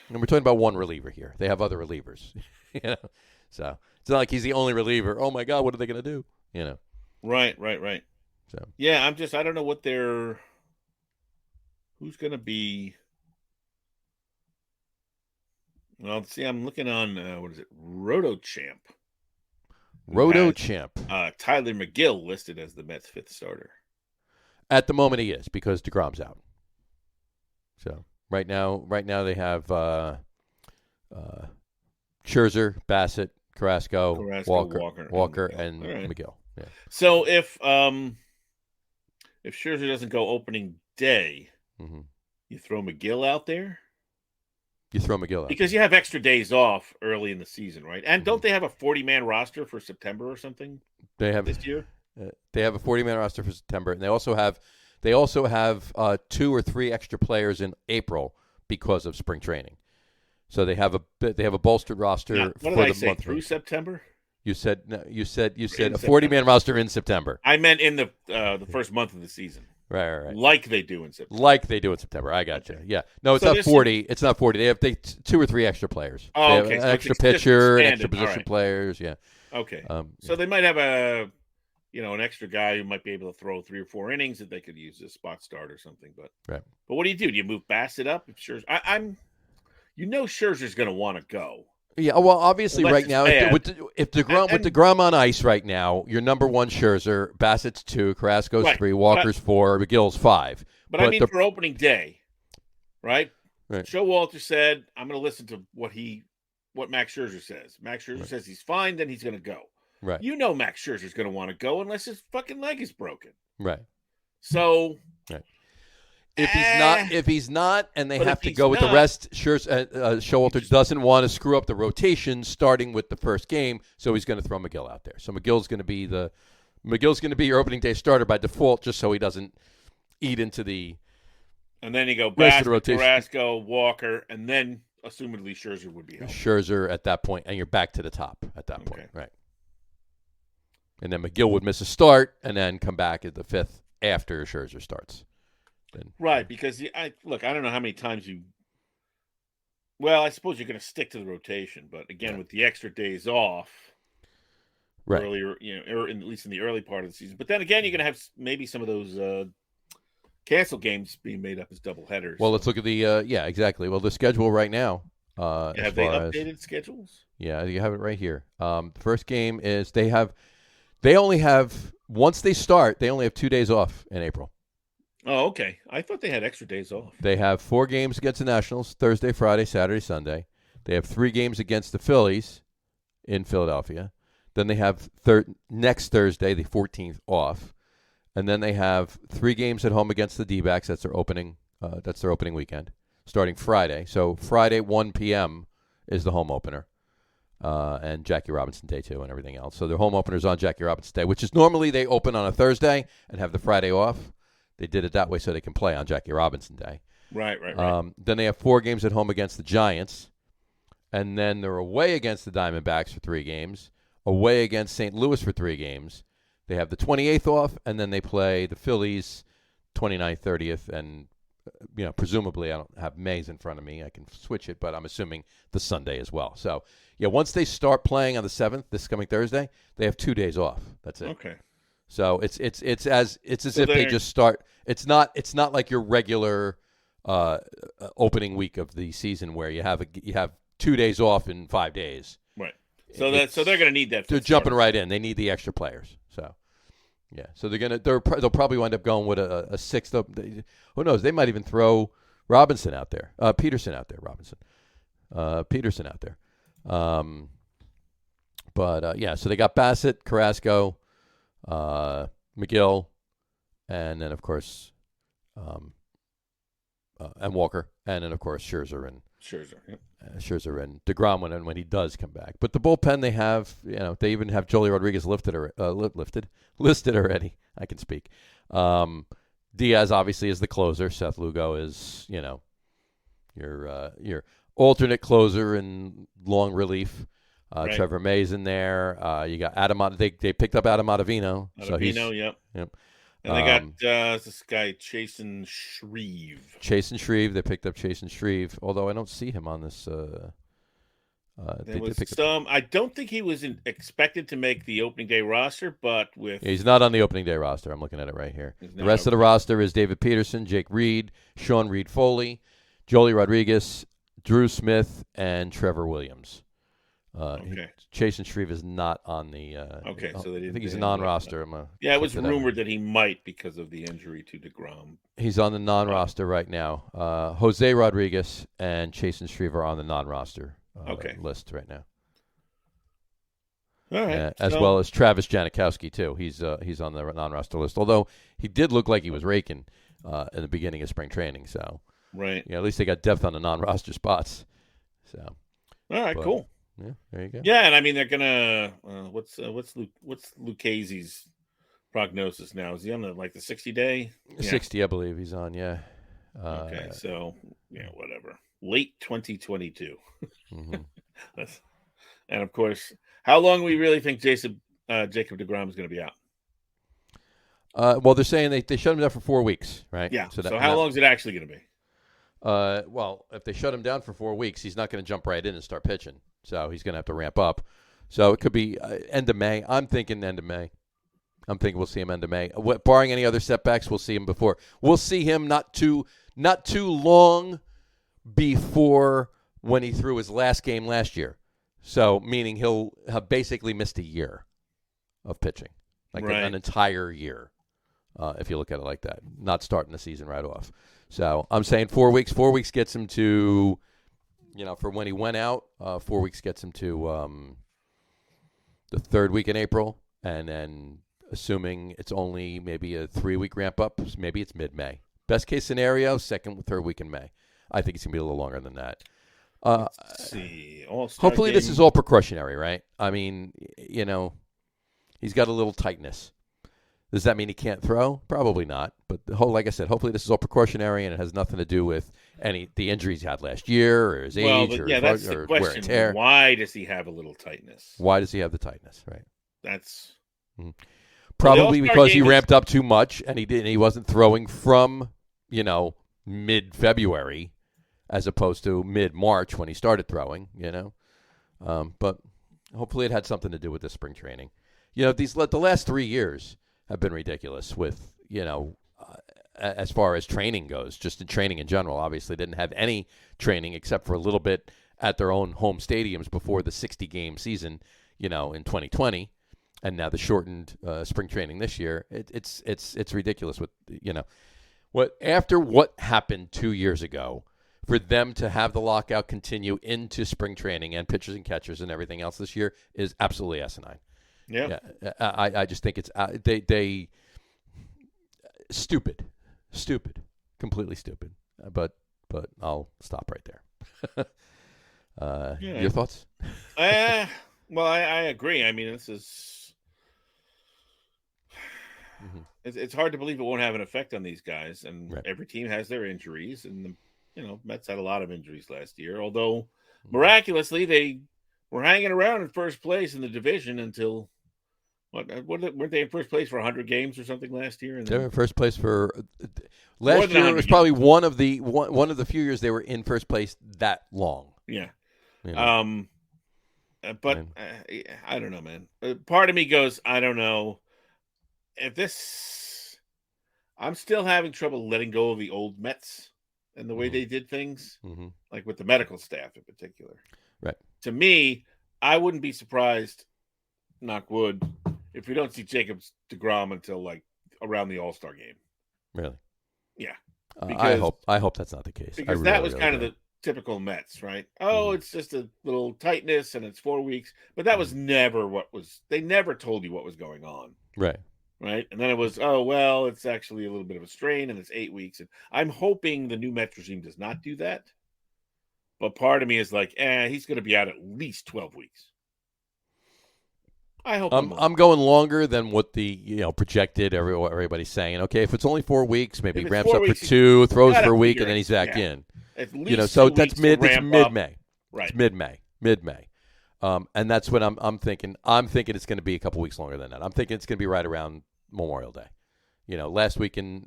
and we're talking about one reliever here. They have other relievers. So it's not like he's the only reliever. Oh my God, what are they going to do? Right. So yeah, I don't know what who's going to be. Well, see, I'm looking on what is it, RotoChamp. RotoChamp. Tyler McGill listed as the Mets' 5th starter. At the moment, he is, because DeGrom's out. So right now they have Scherzer, Bassett, Carrasco, Walker, and McGill. Yeah. So if Scherzer doesn't go opening day, you throw McGill out there. You throw McGill out because you have extra days off early in the season, right? And don't they have a 40-man roster for September or something? They have this year. They have a 40-man roster for September, and they also have 2 or 3 extra players in April because of spring training. So they have a bolstered roster for the month through September. You said a 40-man roster in September. I meant in the first month of the season. Right. Like they do in September. I got you. Yeah. No, it's not 40. It's not 40. They have 2 or 3 extra players. Oh, okay. An extra pitcher, extra position players. Yeah. Okay. So they might have an extra guy who might be able to throw 3 or 4 innings that they could use as a spot start or something. But what do? Do you move Bassett up? Scherzer's going to want to go. Yeah, well, obviously, right now, with DeGrom on ice right now, your number 1 Scherzer, Bassett's 2, Carrasco's 3, Walker's 4, McGill's 5. But I mean, for opening day, right? Showalter said, "I'm going to listen to what Max Scherzer says." Max Scherzer says he's fine, then he's going to go. Right. Max Scherzer's going to want to go unless his fucking leg is broken. Right. So. Right. If he's not, and they have to go with the rest, Showalter doesn't want to screw up the rotation starting with the first game, so he's going to throw McGill out there. So McGill's going to be your opening day starter by default, just so he doesn't eat into the. And then you go Bassett, Carrasco, Walker, and then assumedly Scherzer would be healthy. Scherzer at that point, and you're back to the top at that point, right? And then McGill would miss a start, and then come back at the 5th after Scherzer starts. Right, because I don't know how many times you. Well, I suppose you're going to stick to the rotation, but again, with the extra days off, earlier, at least in the early part of the season. But then again, you're going to have maybe some of those canceled games being made up as doubleheaders. Well, let's look at the exactly. Well, the schedule right now. Have they updated schedules? Yeah, you have it right here. The first game is they only have once they start, they only have 2 days off in April. Oh, okay. I thought they had extra days off. They have 4 games against the Nationals, Thursday, Friday, Saturday, Sunday. They have 3 games against the Phillies in Philadelphia. Then they have next Thursday, the 14th, off. And then they have 3 games at home against the D-backs. That's their opening weekend, starting Friday. So Friday, 1 p.m. is the home opener. And Jackie Robinson Day 2 and everything else. So their home opener is on Jackie Robinson Day, which is normally they open on a Thursday and have the Friday off. They did it that way so they can play on Jackie Robinson Day. Right. Then they have 4 games at home against the Giants. And then they're away against the Diamondbacks for 3 games, away against St. Louis for 3 games. They have the 28th off, and then they play the Phillies 29th, 30th, and presumably I don't have Mays in front of me. I can switch it, but I'm assuming the Sunday as well. So, once they start playing on the 7th, this coming Thursday, they have 2 days off. That's it. Okay. So it's as if they just start. It's not like your regular opening week of the season where you have 2 days off in 5 days. Right. So they're going to need that. They're jumping right in. They need the extra players. So yeah. So they'll probably wind up going with a 6th. Who knows? They might even throw Robinson out there. Peterson out there. Peterson out there. So they got Bassett, Carrasco, McGill, and then of course, and Walker, and then of course Scherzer and DeGrom when he does come back. But the bullpen they have, they even have Joely Rodriguez listed already. I can speak. Diaz obviously is the closer. Seth Lugo is, your alternate closer and long relief. Right. Trevor May's in there. You got Adam. They picked up Adam Ottavino. Yep. And they got this guy, Chasen Shreve. They picked up Chasen Shreve, although I don't see him on this. I don't think he was expected to make the opening day roster, but he's not on the opening day roster. I'm looking at it right here. The rest of the roster is David Peterson, Jake Reed, Sean Reed Foley, Jolie Rodriguez, Drew Smith, and Trevor Williams. Chasen Shreve is not on the. So they didn't. I think he's a non-roster. It was rumored that he might because of the injury to DeGrom. He's on the non-roster right now. Jose Rodriguez and Chasen Shreve are on the non-roster list right now. All right, as well as Travis Janikowski too. He's on the non-roster list. Although he did look like he was raking in the beginning of spring training. So at least they got depth on the non-roster spots. So all right, cool. Yeah, there you go. Yeah, and I mean they're gonna. What's Lucchese's prognosis now? Is he on the 60-day? 60, I believe he's on. Yeah. So whatever. Late 2022. Mm-hmm. And of course, how long we really think Jacob DeGrom is going to be out? Well, they're saying they shut him down for 4 weeks, right? Yeah. So how long is it actually going to be? Well, if they shut him down for 4 weeks, he's not going to jump right in and start pitching. So he's going to have to ramp up. So it could be end of May. I'm thinking end of May. I'm thinking we'll see him end of May. Barring any other setbacks, we'll see him before. We'll see him not too long before when he threw his last game last year. So meaning he'll have basically missed a year of pitching, an entire year, if you look at it like that, not starting the season right off. So I'm saying 4 weeks. 4 weeks gets him to, for when he went out, 4 weeks gets him to the third week in April. And then assuming it's only maybe a 3-week ramp up, maybe it's mid-May. Best case scenario, third week in May. I think it's going to be a little longer than that. Let's see. Hopefully this is all precautionary, right? I mean, he's got a little tightness. Does that mean he can't throw? Probably not. But like I said, hopefully this is all precautionary and it has nothing to do with the injuries he had last year or his age that's the question. Wear and tear. Why does he have a little tightness? Why does he have the tightness? Right. That's probably because he ramped up too much and he wasn't throwing from mid-February as opposed to mid-March when he started throwing. But hopefully it had something to do with this spring training. The last 3 years have been ridiculous with, as far as training goes, just in training in general. Obviously didn't have any training except for a little bit at their own home stadiums before the 60-game season, in 2020. And now the shortened spring training this year. It's ridiculous with, after what happened 2 years ago, for them to have the lockout continue into spring training and pitchers and catchers and everything else this year is absolutely asinine. Yeah. I just think it's they stupid, completely stupid. But I'll stop right there. Your thoughts? Well, I agree. I mean, this is it's hard to believe it won't have an effect on these guys, and every team has their injuries, and Mets had a lot of injuries last year. Although miraculously they were hanging around in first place in the division until. Weren't they in first place for 100 games or something last year? They were in first place for last year. It was probably one of the few years they were in first place that long. Yeah. But I don't know, man. Part of me goes, I don't know if this. I'm still having trouble letting go of the old Mets and the way they did things, like with the medical staff in particular. Right. To me, I wouldn't be surprised, knock wood, if we don't see Jacob DeGrom until around the All-Star game. Really? Yeah. I hope that's not the case. Because that was kind of the typical Mets, right? Oh, it's just a little tightness and it's 4 weeks. But that was never they never told you what was going on. Right. Right. And then it was, oh, well, it's actually a little bit of a strain and it's 8 weeks. And I'm hoping the new Mets regime does not do that. But part of me is like, he's going to be out at least 12 weeks. I hope I'm going longer than what the projected. Everybody's saying, okay, if it's only 4 weeks, maybe ramps up for 2, throws for a week, and then he's back in. at least so 2 that's weeks to it's mid-May. Right. It's mid-May. And that's what I'm thinking. I'm thinking it's going to be a couple weeks longer than that. I'm thinking it's going to be right around Memorial Day. Last week in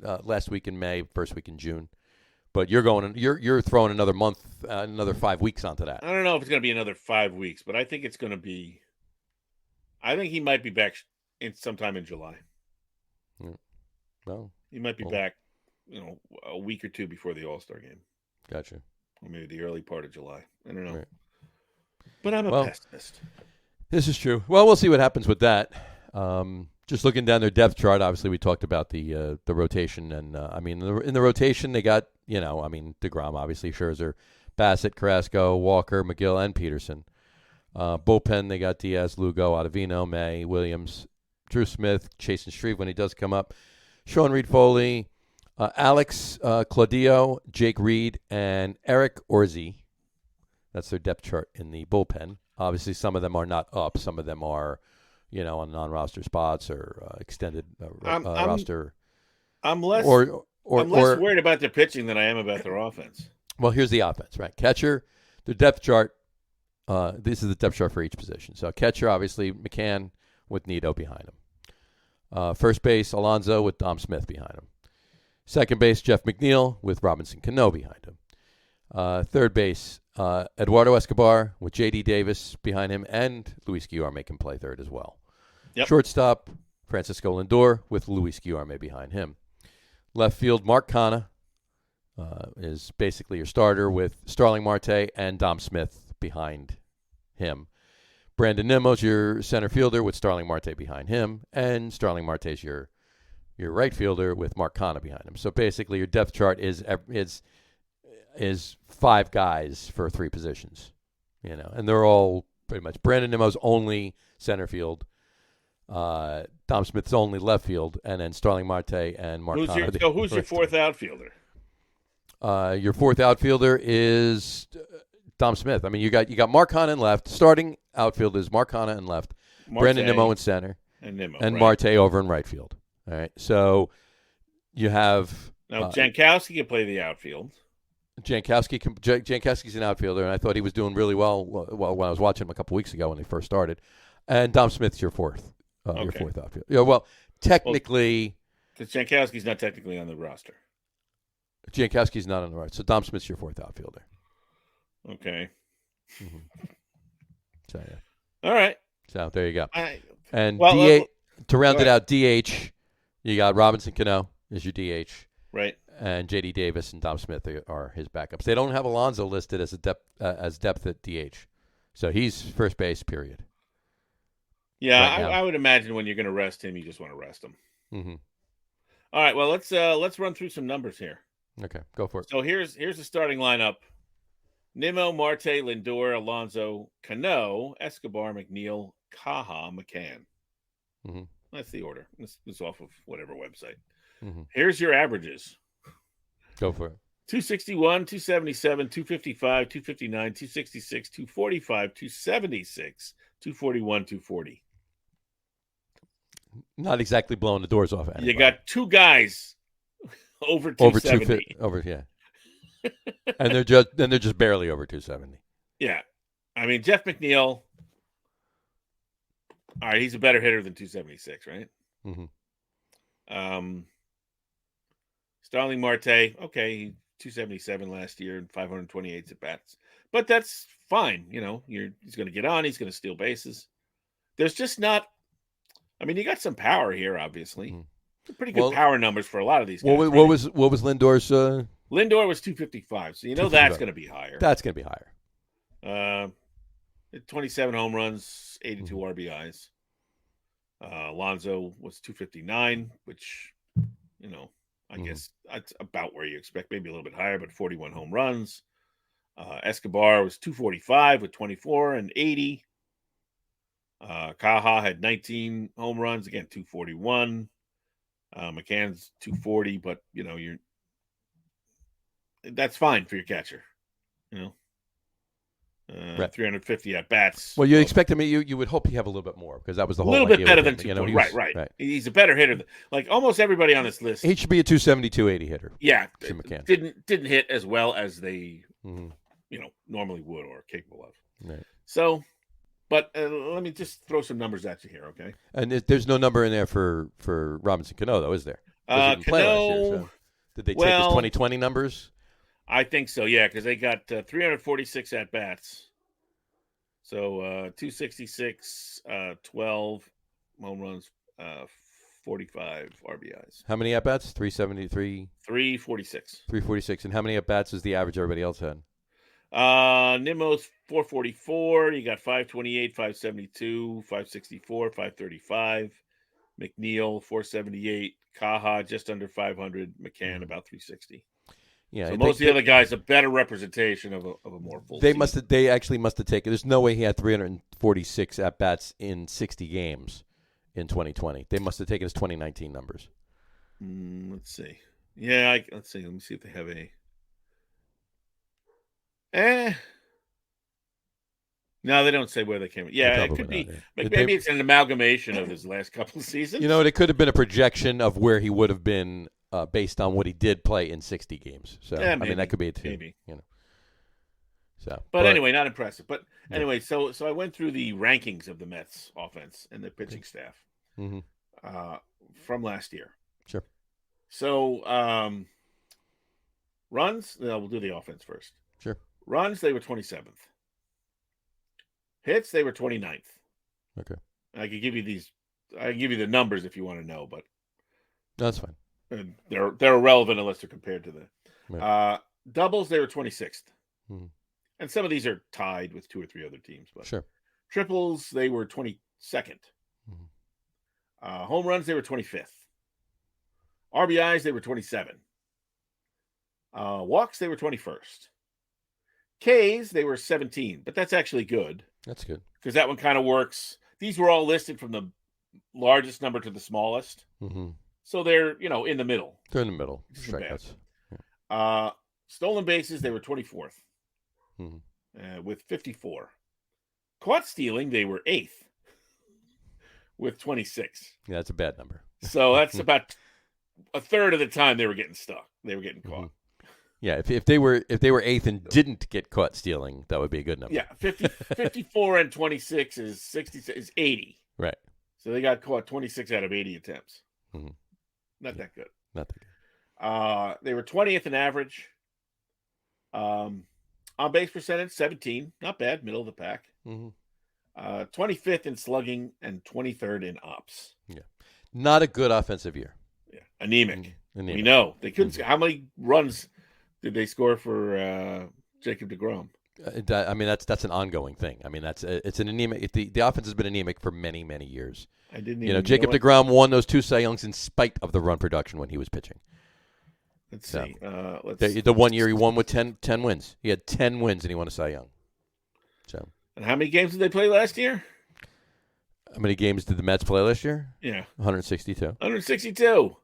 May, first week in June. But you're throwing another month, another 5 weeks onto that. I don't know if it's going to be another 5 weeks, but I think it's going to be. I think he might be back sometime in July. Well, he might be back, a week or two before the All-Star game. Gotcha. Or maybe the early part of July. I don't know. Right. But I'm a pessimist. This is true. Well, we'll see what happens with that. Just looking down their depth chart, obviously we talked about the rotation, and in the rotation they got DeGrom, obviously, Scherzer, Bassett, Carrasco, Walker, McGill, and Peterson. Bullpen they got Diaz, Lugo, Ottavino, May, Williams, Drew Smith, Chasen Shreve when he does come up, Sean Reed-Foley, Alex Claudio, Jake Reed, and Eric Orzi. That's their depth chart in the bullpen. Obviously, some of them are not up. Some of them are, on non-roster spots or extended roster. I'm less worried about their pitching than I am about their offense. Well, here's the offense, right? Catcher, the depth chart. This is the depth chart for each position. So catcher, obviously, McCann with Nido behind him. First base, Alonso with Dom Smith behind him. Second base, Jeff McNeil with Robinson Cano behind him. Third base, Eduardo Escobar with J.D. Davis behind him, and Luis Guillorme can play third as well. Yep. Shortstop, Francisco Lindor with Luis Guillorme behind him. Left field, Mark Canha is basically your starter with Starling Marte and Dom Smith behind him. Brandon Nimmo's your center fielder with Starling Marte behind him, and Starling Marte's your right fielder with Mark Canha behind him. So basically your depth chart is 5 guys for 3 positions, and they're all pretty much. Brandon Nimmo's only center field, Dom Smith's only left field, and then Starling Marte and Mark Canha. So who's your fourth outfielder? Your fourth outfielder is Dom Smith. I mean, you got Mark Canha in left. Starting outfield is Mark Canha in left, Brandon Nimmo in center, and Marte over in right field. All right, so you have now Jankowski can play the outfield. Jankowski's an outfielder, and I thought he was doing really well when I was watching him a couple weeks ago when they first started. And Dom Smith's your fourth outfielder. Yeah, well, technically, because Jankowski's not technically on the roster. Jankowski's not on the roster, so Dom Smith's your fourth outfielder. Okay. Mm-hmm. So yeah. All right. So there you go. To round it out, DH, you got Robinson Cano is your DH. Right. And J.D. Davis and Dom Smith are his backups. They don't have Alonso listed as depth at DH, so he's first base. Period. Yeah, right I would imagine when you're going to rest him, you just want to rest him. Mm-hmm. All right. Well, let's run through some numbers here. Okay, go for it. So here's the starting lineup: Nimmo, Marte, Lindor, Alonso, Cano, Escobar, McNeil, Caja, McCann. Mm-hmm. That's the order. This is off of whatever website. Mm-hmm. Here's your averages. Go for it. 261, 277, 255, 259, 266, 245, 276, 241, 240. Not exactly blowing the doors off anybody. You got 2 guys over 270. Yeah. and they're just barely over 270. Yeah. I mean, Jeff McNeil, all right, he's a better hitter than 276, right? Mm-hmm. Starling Marte, okay, 277 last year and 528 at bats, but that's fine. He's going to get on. He's going to steal bases. There's just not. I mean, you got some power here, obviously. Mm-hmm. Pretty good power numbers for a lot of these guys. What was Lindor's? Lindor was 255, so that's going to be higher. That's going to be higher. 27 home runs, 82 RBIs. Alonso was 259, which, I guess that's about where you expect, maybe a little bit higher, but 41 home runs. Escobar was 245 with 24 and 80. Caja had 19 home runs, again, 241. McCann's 240, but, that's fine for your catcher, Right. 350 at bats. Well, you expect him. You would hope he have a little bit more because that was the whole. A little bit better than right. He's a better hitter. Like almost everybody on this list. He should be a 270, 280 hitter. Yeah, didn't hit as well as they, normally would or are capable of. Right. So, but let me just throw some numbers at you here, okay? And there's no number in there for Robinson Cano, though, is there? Cano. So did they take his 2020 numbers? I think so, yeah, because they got 346 at bats. So 266, 12 home runs, 45 RBIs. How many at bats? 373. 346. 346. And how many at bats is the average everybody else had? Nimmo's 444. You got 528, 572, 564, 535. McNeil 478. Caja just under 500. McCann about 360. Yeah, so most of the other guys a better representation of a more full. They actually must have taken. There's no way he had 346 at bats in 60 games in 2020. They must have taken his 2019 numbers. Let's see. Yeah, let's see. Let me see if they have No, they don't say where they came. Yeah, it could be. Maybe it's an amalgamation of his last couple of seasons. It could have been a projection of where he would have been based on what he did play in 60 games. So maybe, I mean, that could be it too. Maybe. But anyway, not impressive. But anyway, so I went through the rankings of the Mets offense and the pitching staff from last year. Sure. So runs. We'll do the offense first. Sure. Runs, they were 27th. Hits, they were 29th. Okay. I can give you the numbers if you want to know, but that's fine. They're irrelevant unless they're compared to the doubles. They were 26th, and some of these are tied with two or three other teams. But sure. Triples, they were 22nd. Home runs, they were 25th. RBIs, they were 27. Walks, they were 21st. Ks, they were 17, but that's actually good. That's good. Because that one kind of works. These were all listed from the largest number to the smallest. So they're, in the middle. They're in the middle. Strikeouts. Yeah. Stolen bases, they were 24th with 54. Caught stealing, they were 8th with 26. Yeah, that's a bad number. So that's about a third of the time they were getting stuck. They were getting caught. Yeah, if they were 8th and didn't get caught stealing, that would be a good number. Yeah, 54 and 26 is 80. Right. So they got caught 26 out of 80 attempts. Not that good. Not that good. They were 20th in average. On base percentage, 17. Not bad, middle of the pack. 25th in slugging and 23rd in ops. Yeah. Not a good offensive year. Yeah. Anemic. We know. They couldn't. How many runs did they score for Jacob deGrom? I mean, that's an ongoing thing. I mean, it's an anemic. The offense has been anemic for many, many years. I didn't even Jacob deGrom won those 2 Cy Youngs in spite of the run production when he was pitching. Let's see. The 1 year he won with 10 wins. He had 10 wins and he won a Cy Young. So. And how many games did they play last year? How many games did the Mets play last year? Yeah. 162. 162.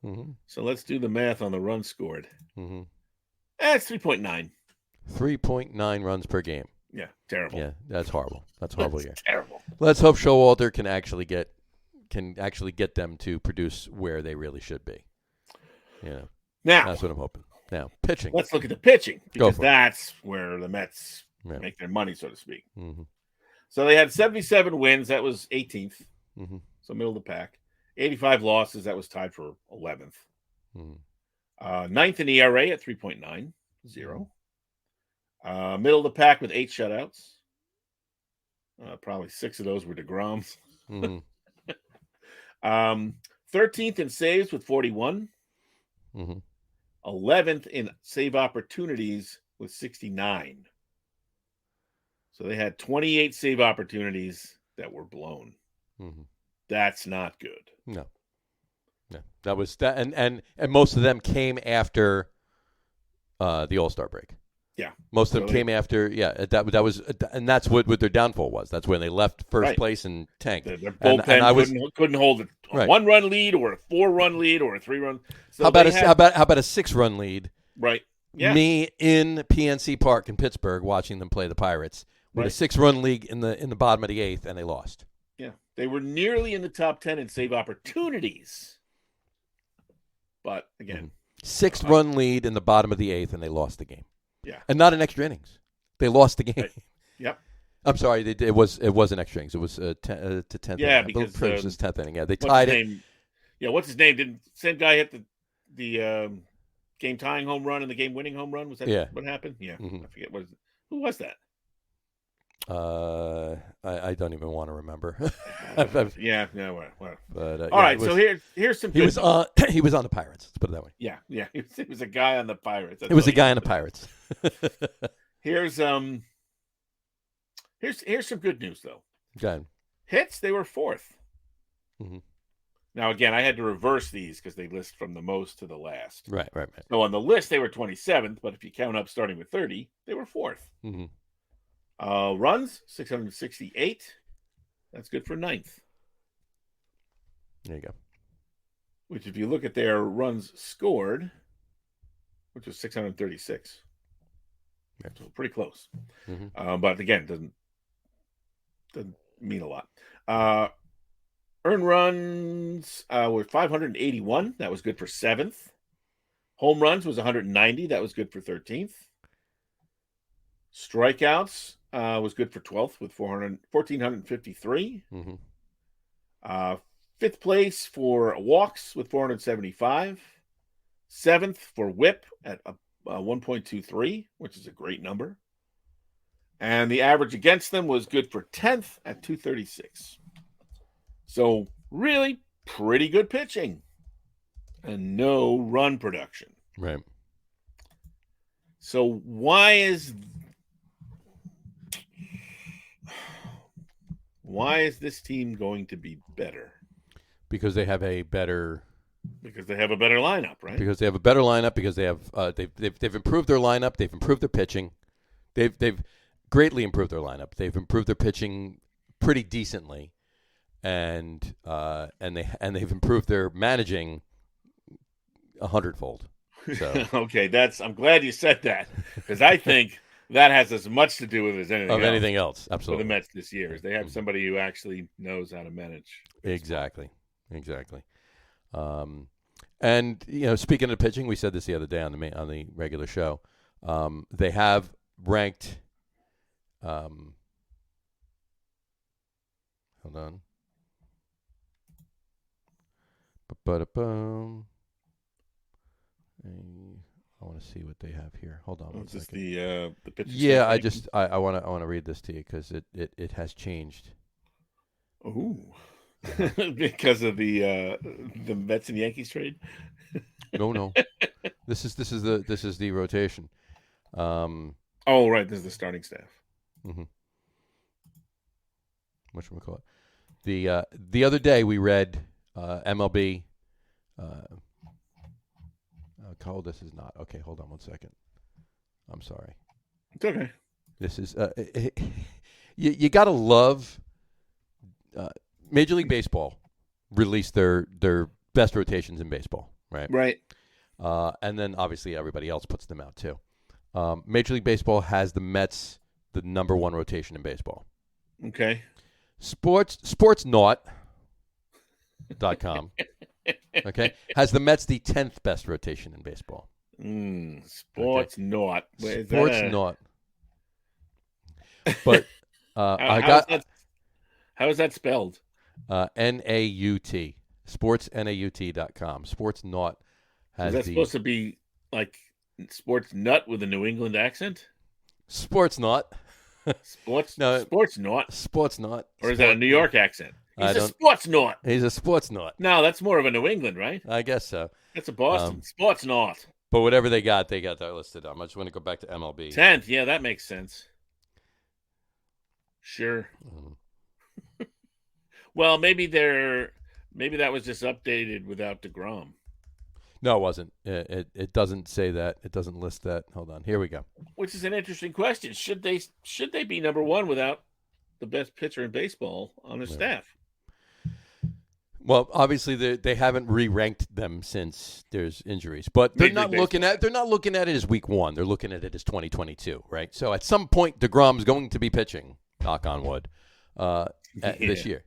So let's do the math on the runs scored. That's 3.9. 3.9 runs per game. Yeah, terrible. Yeah, that's horrible. That's horrible here. Terrible. Let's hope Showalter can actually get them to produce where they really should be. Now that's what I'm hoping. Now pitching. Let's look at the pitching because that's where the Mets make their money, so to speak. So they had 77 wins. That was 18th. So middle of the pack. 85 losses. That was tied for 11th. 9th in ERA at 3.90. Middle of the pack with 8 shutouts. Probably 6 of those were DeGrom's. 13th in saves with 41. 11th in save opportunities with 69. So they had 28 save opportunities that were blown. That's not good. No. That was that, and most of them came after the All-Star break. Yeah, most of them came after. Yeah, that was, and that's what their downfall was. That's when they left first place and tanked. Their bullpen couldn't hold a 1-run lead or a 4-run lead or a 3-run. So how about a 6-run lead? Right. Yeah. Me in PNC Park in Pittsburgh watching them play the Pirates with a 6-run lead in the bottom of the 8th, and they lost. Yeah, they were nearly in the top 10 in save opportunities, but again, 6-run lead in the bottom of the 8th, and they lost the game. Yeah, and not in extra innings. They lost the game. Right. Yep. I'm sorry. It was in extra innings. It was to 10th. Yeah, inning. because it was 10th inning. Yeah, they tied it. Yeah, what's his name? Didn't same guy hit the game tying home run and the game winning home run? Was that what happened? Yeah, I forget who was that. I don't even want to remember. Yeah, no, well. But all right, so here's some. He was on the Pirates. Let's put it that way. Yeah, it was a guy on the Pirates. It was a guy on the Pirates. Here's some good news though. Okay. Hits, they were 4th. Mm-hmm. Now again, I had to reverse these because they list from the most to the last. Right. So on the list they were 27th, but if you count up starting with 30, they were 4th. Mm-hmm. Runs 668. That's good for 9th. There you go. Which, if you look at their runs scored, which was 636, so pretty close. Mm-hmm. But again, doesn't mean a lot. Earned runs were 581. That was good for 7th. Home runs was 190. That was good for 13th. Strikeouts was good for 12th with 1,453. Mm-hmm. 5th place for walks with 475. 7th for whip at 1.23, which is a great number. And the average against them was good for 10th at 236. So really pretty good pitching and no run production. Right. So why is this team going to be better? Because they have a better lineup, right? Because they have a better lineup. Because they have they've improved their lineup. They've improved their pitching. They've greatly improved their lineup. They've improved their pitching pretty decently, and they've improved their managing 100-fold. So okay, I'm glad you said that because I think that has as much to do with it as anything else. Absolutely. For the Mets this year, is they have somebody who actually knows how to manage. Exactly. And speaking of pitching, we said this the other day on the regular show. They have ranked. Hold on. I want to see what they have here. Hold on. Is this the pitcher? Yeah, I want to read this to you because it has changed. Ooh. Because of the Mets and Yankees trade. No. This is the rotation. Oh right, this is the starting staff. Mm-hmm. Whatchamacallit. The other day we read MLB. Cole, this is not okay. Hold on one second. I'm sorry. It's okay. This is you gotta love. Major League Baseball released their best rotations in baseball, right? Right. And then obviously everybody else puts them out too. Major League Baseball has the Mets the number 1 rotation in baseball. Okay. Sportsnaut.com okay, has the Mets the 10th best rotation in baseball. Sportsnaut. Okay. Sportsnaut. But how is that spelled? NAUT. Sportsnaut.com. Sportsnaut has Is that supposed to be like sports nut with a New England accent? Sportsnaut. Sportsnaut. Or is that a New York accent? He's a sportsnaut. He's a sportsnaut. No, that's more of a New England, right? I guess so. That's a Boston. Sportsnaut. But whatever they got that listed on. I just want to go back to MLB. 10th. Yeah, that makes sense. Sure. Mm-hmm. Well, maybe that was just updated without DeGrom. No, it wasn't. It doesn't say that. It doesn't list that. Hold on. Here we go. Which is an interesting question. Should they be number 1 without the best pitcher in baseball on their staff? Well, obviously they haven't re-ranked them since there's injuries, but they're not looking at it as week 1. They're looking at it as 2022, right? So at some point, DeGrom's going to be pitching, knock on wood, this year,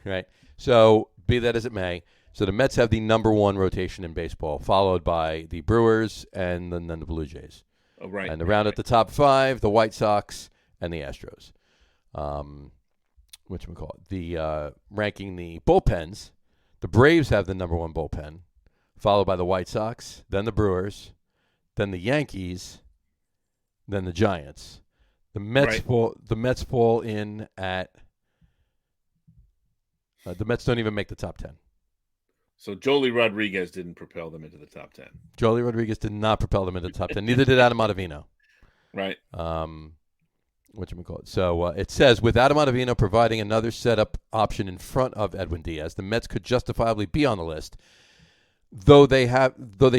right? So be that as it may, so the Mets have the number 1 rotation in baseball, followed by the Brewers and then the Blue Jays. Oh, right. And around at the top 5, the White Sox and the Astros. Whatchamacallit? The ranking the bullpens. The Braves have the number 1 bullpen, followed by the White Sox, then the Brewers, then the Yankees, then the Giants. The Mets fall in at the Mets don't even make the top 10. So Joely Rodriguez didn't propel them into the top 10. Joely Rodriguez did not propel them into the top 10. Neither did Adam Ottavino. Right. Whatchamacallit? So it says, with Adam Ottavino providing another setup option in front of Edwin Diaz, the Mets could justifiably be on the list, though they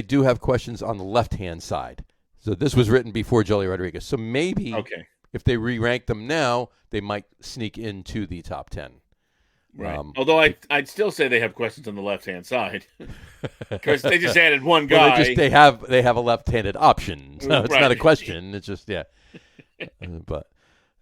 do have questions on the left-hand side. So this was written before Joely Rodriguez. So maybe if they re-rank them now, they might sneak into the top 10. Right. Although I'd still say they have questions on the left-hand side because they just added one guy. Well, they have a left-handed option. So it's not a question. It's just, yeah. But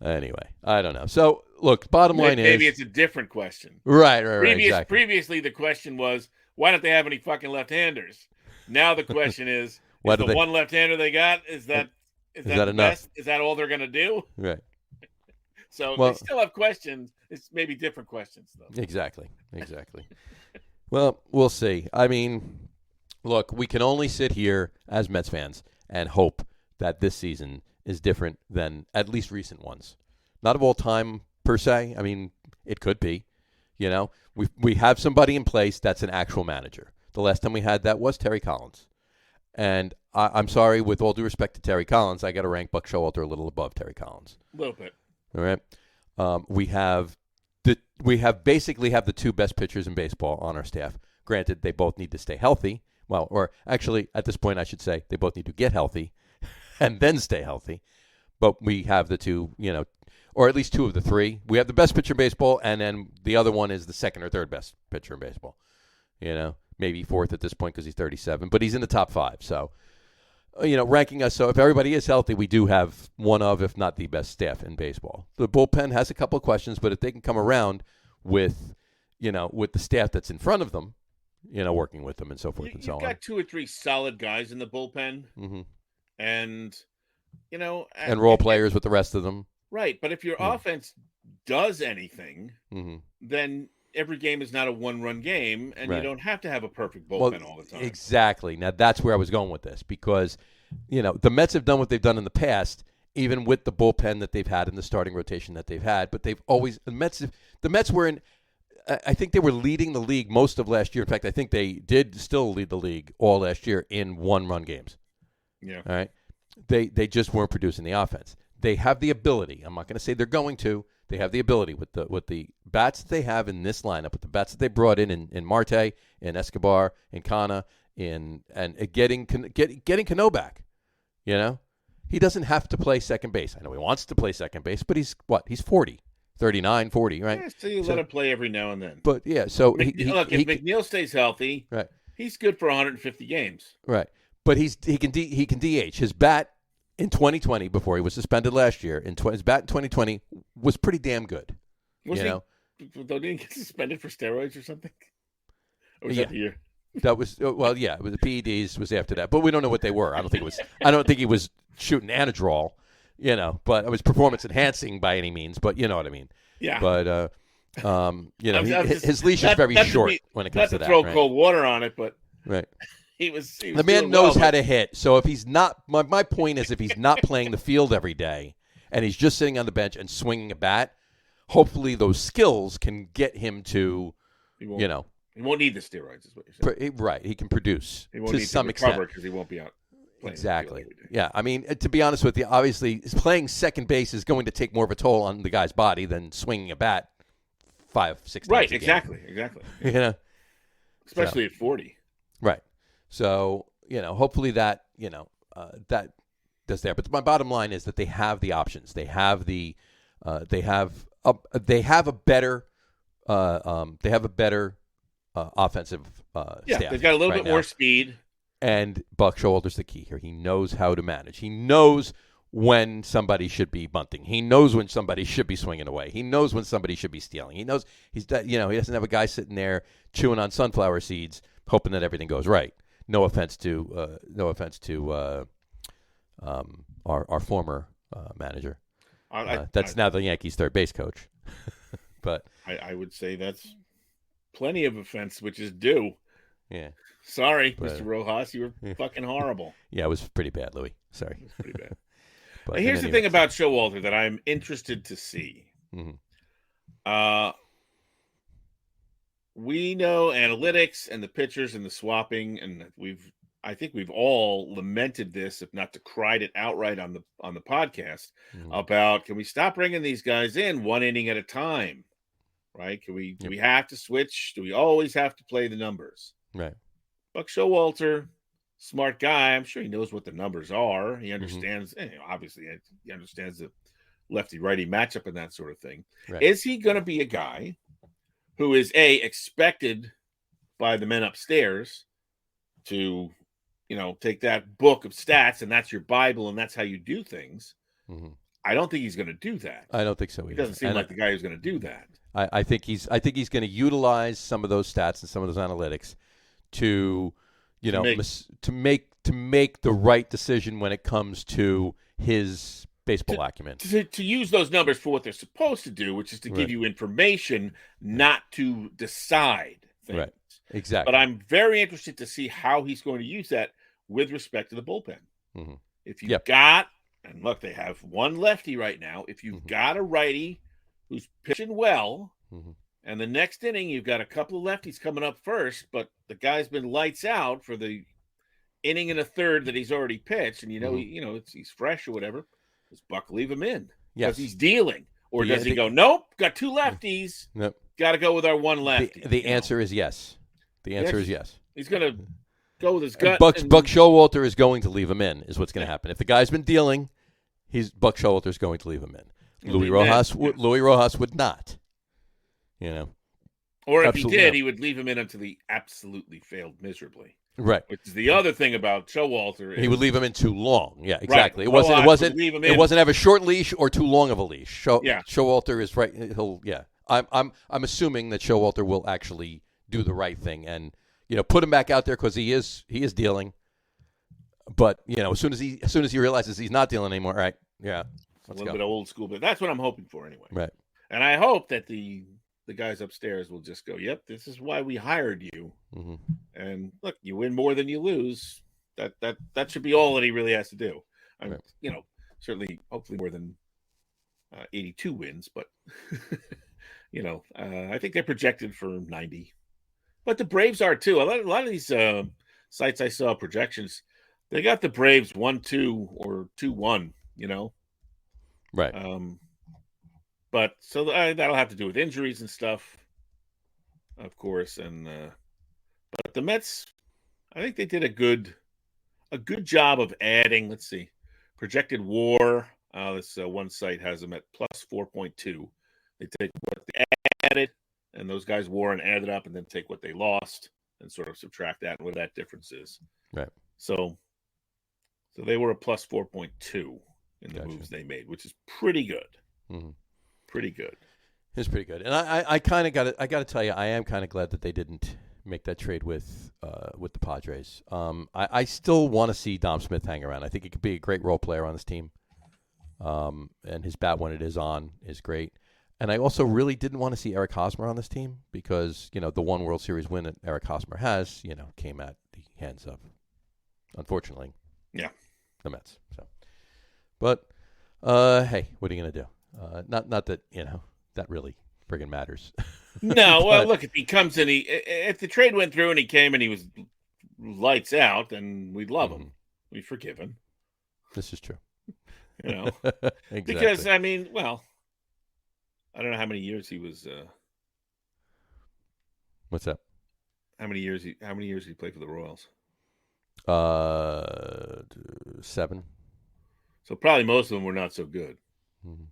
anyway, I don't know. So, look, bottom line is... Maybe it's a different question. Right, exactly. Previously, the question was, why don't they have any fucking left-handers? Now the question is the one left-hander they got, is that enough? Best? Is that all they're going to do? Right. So they still have questions. It's maybe different questions, though. Exactly. Well, we'll see. I mean, look, we can only sit here as Mets fans and hope that this season is different than at least recent ones. Not of all time, per se. I mean, it could be. You know, we have somebody in place that's an actual manager. The last time we had that was Terry Collins. And I'm sorry, with all due respect to Terry Collins, I got to rank Buck Showalter a little above Terry Collins. A little bit. All right. We basically have the 2 best pitchers in baseball on our staff. Granted, they both need to stay healthy. Well, or actually, at this point, I should say they both need to get healthy and then stay healthy. But we have the 2, or at least 2 of the 3. We have the best pitcher in baseball, and then the other one is the second or third best pitcher in baseball. Maybe 4th at this point because he's 37, but he's in the top 5. So, ranking us. So if everybody is healthy, we do have one of, if not the best staff in baseball. The bullpen has a couple of questions, but if they can come around with the staff that's in front of them, working with them and so forth and so on. You've got 2 or 3 solid guys in the bullpen, and and role players with the rest of them. Right, but if your offense does anything, then every game is not a one-run game, and you don't have to have a perfect bullpen all the time. Exactly. Now, that's where I was going with this, because, the Mets have done what they've done in the past, even with the bullpen that they've had and the starting rotation that they've had. But they've always – the Mets were in – I think they were leading the league most of last year. In fact, I think they did still lead the league all last year in one-run games. Yeah. All right? They just weren't producing the offense. They have the ability. I'm not going to say they're going to. They have the ability with the bats that they have in this lineup, with the bats that they brought in Marte, in Escobar, in Kana, and getting Cano back. He doesn't have to play second base. I know he wants to play second base, but he's 40, 39, 40, right? Yeah, so you let him play every now and then. But yeah, so if McNeil stays healthy, right, he's good for 150 games. Right, but he can DH. His bat in 2020, before he was suspended last year, his bat in 2020 was pretty damn good. Didn't he get suspended for steroids or something? Or was that the year? That was it was the PEDs was after that, but we don't know what they were. I don't think he was shooting Anadrol, but it was performance enhancing by any means. But you know what I mean. Yeah. But his leash is very short when it comes to that. Not to throw cold water on it, but right. He was the man knows how to hit. So if he's not, my point is, if he's not playing the field every day and he's just sitting on the bench and swinging a bat, hopefully those skills can get him to, he won't need the steroids, is what you're saying. Right, he can produce he won't to need some to extent because he won't be out playing. Exactly. Yeah, I mean, to be honest with you, obviously playing second base is going to take more of a toll on the guy's body than swinging a bat 5-6 times a game. Exactly. Especially at 40. Right. So, hopefully that, that does there. But my bottom line is that they have the options. They have the, they have a better offensive staff. They've got a little bit more speed. And Buck Showalter's the key here. He knows how to manage. He knows when somebody should be bunting. He knows when somebody should be swinging away. He knows when somebody should be stealing. He knows he doesn't have a guy sitting there chewing on sunflower seeds, hoping that everything goes right. No offense to our former manager. That's now the Yankees' third base coach. But I would say that's plenty of offense, which is due. Yeah. Sorry, Mr. Rojas, you were fucking horrible. Yeah, it was pretty bad, Louis. Sorry. It was pretty bad. But here's the thing about Showalter that I'm interested to see. Mm-hmm. We know analytics and the pitchers and the swapping, and I think we've all lamented this, if not decried it outright on the podcast, about, can we stop bringing these guys in one inning at a time? Right? Do we have to switch? Do we always have to play the numbers? Right. Buck Showalter, smart guy. I'm sure he knows what the numbers are. He understands, obviously, he understands the lefty-righty matchup and that sort of thing. Right. Is he going to be a guy who is, expected by the men upstairs to, take that book of stats and that's your Bible and that's how you do things? Mm-hmm. I don't think he's going to do that. I don't think so either. He doesn't seem like the guy who's going to do that. I think he's going to utilize some of those stats and some of those analytics to make the right decision when it comes to his baseball acumen. To use those numbers for what they're supposed to do, which is to give you information, not to decide things. Right. Exactly. But I'm very interested to see how he's going to use that with respect to the bullpen. Mm-hmm. If you've got, and look, they have one lefty right now. If you've got a righty who's pitching well, and the next inning you've got a couple of lefties coming up first, but the guy's been lights out for the inning and a third that he's already pitched, and he's fresh or whatever, does Buck leave him in? Because he's dealing. Or does he go, nope, got two lefties, got to go with our one lefty? The answer is yes. The answer is yes. He's going to go with his gut. Buck Showalter is going to leave him in, is what's going to happen. If the guy's been dealing, Buck Showalter is going to leave him in. Louis Rojas would not. Or if he did, he would leave him in until he absolutely failed miserably. Right. Which is the other thing about Showalter. He would leave him in too long. Yeah, exactly. Right. It wasn't have a short leash or too long of a leash. Showalter is right. I'm assuming that Showalter will actually do the right thing and put him back out there because he is dealing. But as soon as he realizes he's not dealing anymore, right? Yeah. A little bit old school, but that's what I'm hoping for anyway. Right. And I hope that the guys upstairs will just go, yep, this is why we hired you. Mm-hmm. And look, you win more than you lose. That should be all that he really has to do. Certainly, hopefully more than 82 wins, but I think they're projected for 90. But the Braves are too. A lot of these sites I saw projections, they got the Braves 1-2 or 2-1. Right. But so that'll have to do with injuries and stuff, of course. And but the Mets, I think they did a good job of adding. Let's see, projected WAR. This one site has them at plus 4.2. They take what they added, and those guys WAR and add it up, and then take what they lost and sort of subtract that and what that difference is. Right. So they were a plus 4.2 in the moves they made, which is pretty good. Mm-hmm. Pretty good. It's pretty good. And I kind of got to tell you, I am kind of glad that they didn't make that trade with the Padres. I still want to see Dom Smith hang around. I think he could be a great role player on this team. And his bat when it is on is great. And I also really didn't want to see Eric Hosmer on this team because, the one World Series win that Eric Hosmer has, came at the hands of, unfortunately, the Mets. So, but hey, what are you going to do? Not that that really friggin' matters. No, well, look, if he comes in, if the trade went through and he came and he was lights out, then we'd love him. We'd forgive him. This is true. Exactly. Because I mean, well, I don't know how many years he was. What's that? How many years he played for the Royals? 7. So probably most of them were not so good. Mm-hmm.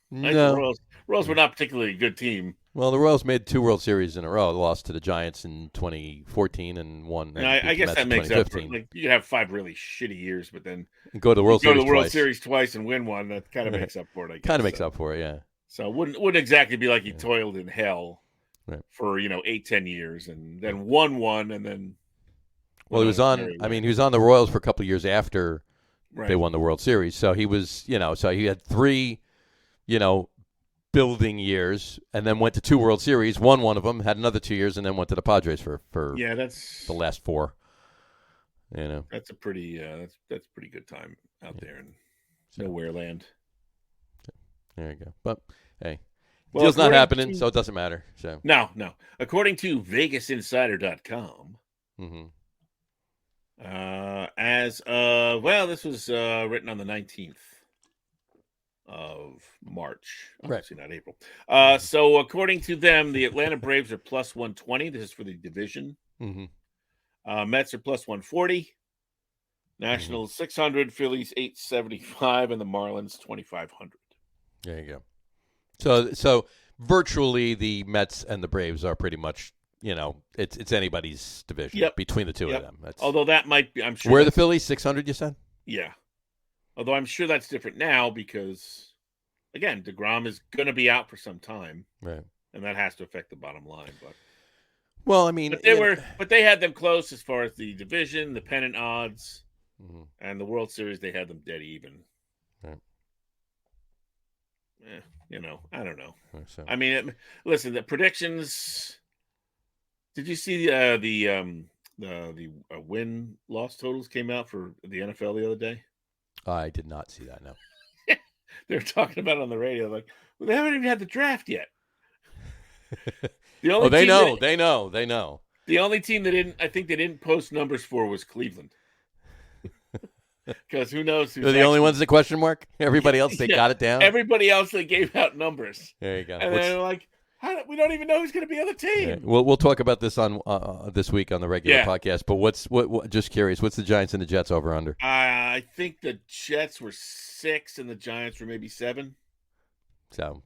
No, the Royals were not particularly a good team. Well, the Royals made 2 World Series in a row. They lost to the Giants in 2014 and won. And I guess that makes up for, like, you can have 5 really shitty years, but then and go to the World Series twice and win one. That kind of makes up for it, I guess. Kind of makes up for it, yeah. So it wouldn't exactly be like he toiled in hell for 8-10 years and then won one and then. Well, he was on. I mean, he was on the Royals for a couple of years after they won the World Series. So he was, so he had 3, building years, and then went to 2 World Series, won one of them, had another 2 years, and then went to the Padres for that's the last 4. That's a pretty that's pretty good time out there in nowhere land. There you go. But hey, deal's not happening, so it doesn't matter. So no. According to VegasInsider.com, this was written on the 19th. Of March, obviously not April. So according to them, the Atlanta Braves are plus 120. This is for the division. Mets are plus 140. Nationals 600. Phillies 875, and the Marlins 2,500. There you go. So virtually the Mets and the Braves are pretty much, it's anybody's division between the two of them. Although that might be, I'm sure. Where are the Phillies? 600, you said? Yeah. Although I'm sure that's different now because, again, DeGrom is going to be out for some time, right? And that has to affect the bottom line. But well, I mean, but they had them close as far as the division, the pennant odds, and the World Series. They had them dead even. Right. I don't know. So. I mean, listen, the predictions. Did you see the win-loss totals came out for the NFL the other day? I did not see that, no. They're talking about it on the radio, like, well, they haven't even had the draft yet. They know. The only team that I think they didn't post numbers for was Cleveland. Because who knows? They're the only ones that question mark? Everybody else, they got it down? Everybody else, they gave out numbers. There you go. And they're like, we don't even know who's going to be on the team. Yeah. We'll talk about this on this week on the regular podcast. But what? Just curious, what's the Giants and the Jets over under? I think the Jets were 6 and the Giants were maybe 7. So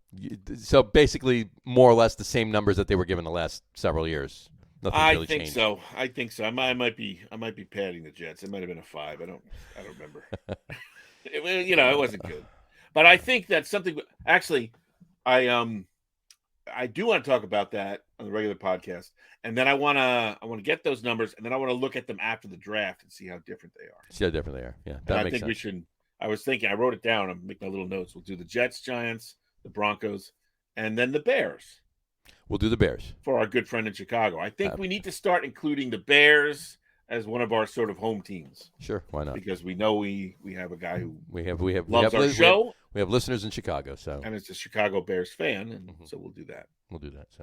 basically, more or less the same numbers that they were given the last several years. Nothing's really changed. I think so. I might be padding the Jets. It might have been a 5. I don't remember. It wasn't good. But I think that's something. Actually, I do want to talk about that on the regular podcast, and then I want to get those numbers, and then I want to look at them after the draft and see how different they are. See how different they are. Yeah, that makes sense. We should. I was thinking. I wrote it down. I'm making my little notes. We'll do the Jets, Giants, the Broncos, and then the Bears. We'll do the Bears for our good friend in Chicago. I think we need to start including the Bears as one of our sort of home teams. Sure, why not? Because we know we have a guy who loves our show. We have listeners in Chicago, and it's a Chicago Bears fan, and so we'll do that. We'll do that. So.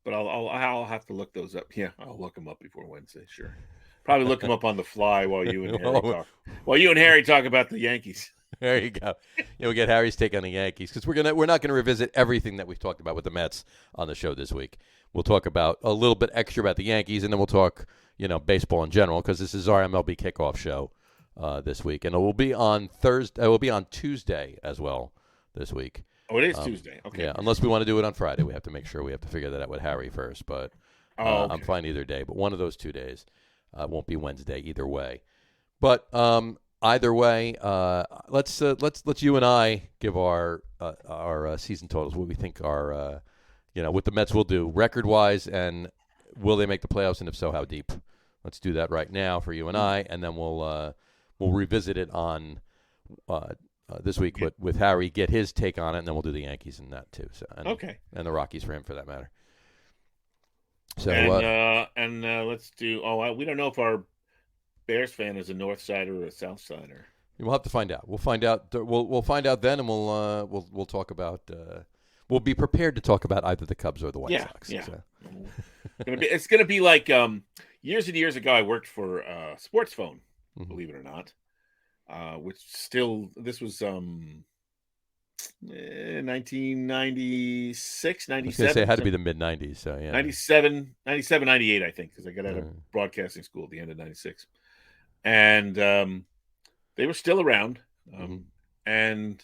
But I'll have to look those up. Yeah, I'll look them up before Wednesday. Sure, probably look them up on the fly while you and Harry talk. While you and Harry talk about the Yankees. There you go. We'll get Harry's take on the Yankees because we're not gonna revisit everything that we've talked about with the Mets on the show this week. We'll talk about a little bit extra about the Yankees, and then we'll talk baseball in general because this is our MLB kickoff show this week, and it will be on Thursday. It will be on Tuesday as well this week. Oh, it is Tuesday. Okay. Yeah, unless we want to do it on Friday, we have to make sure we have to figure that out with Harry first. But okay. I'm fine either day. But one of those 2 days won't be Wednesday either way. But either way, let's you and I give our season totals. What we think our what the Mets will do record wise, and will they make the playoffs, and if so, how deep? Let's do that right now for you and I, and then we'll revisit it on this week with Harry, get his take on it, and then we'll do the Yankees in that too. So and the Rockies for him for that matter. So let's do. We don't know if our Bears fan is a North Sider or a South Sider. We'll have to find out. We'll find out. We'll find out then, and we'll talk about. We'll be prepared to talk about either the Cubs or the White Sox. Yeah. So. It's gonna be like years and years ago. I worked for Sports Phone, believe it or not. This was 1996, 97. I was gonna say it had to be the mid-90s. So yeah, 97, 98, I think, because I got out of broadcasting school at the end of 96. And they were still around. And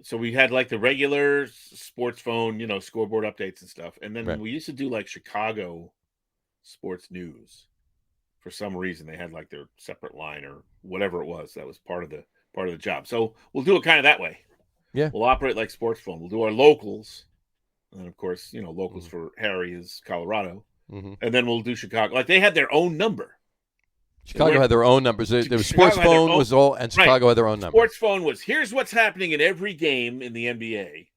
So we had like the regular sports phone, scoreboard updates and stuff. And then we used to do like Chicago sports news. For some reason, they had like their separate line or whatever it was. That was part of the job. So we'll do it kind of that way. Yeah. We'll operate like sports phone. We'll do our locals. And then, of course, locals for Harry is Colorado. Mm-hmm. And then we'll do Chicago. Like they had their own number. Chicago had their own numbers. The sports phone was all, and Chicago had their own numbers. Sports phone was, here's what's happening in every game in the NBA.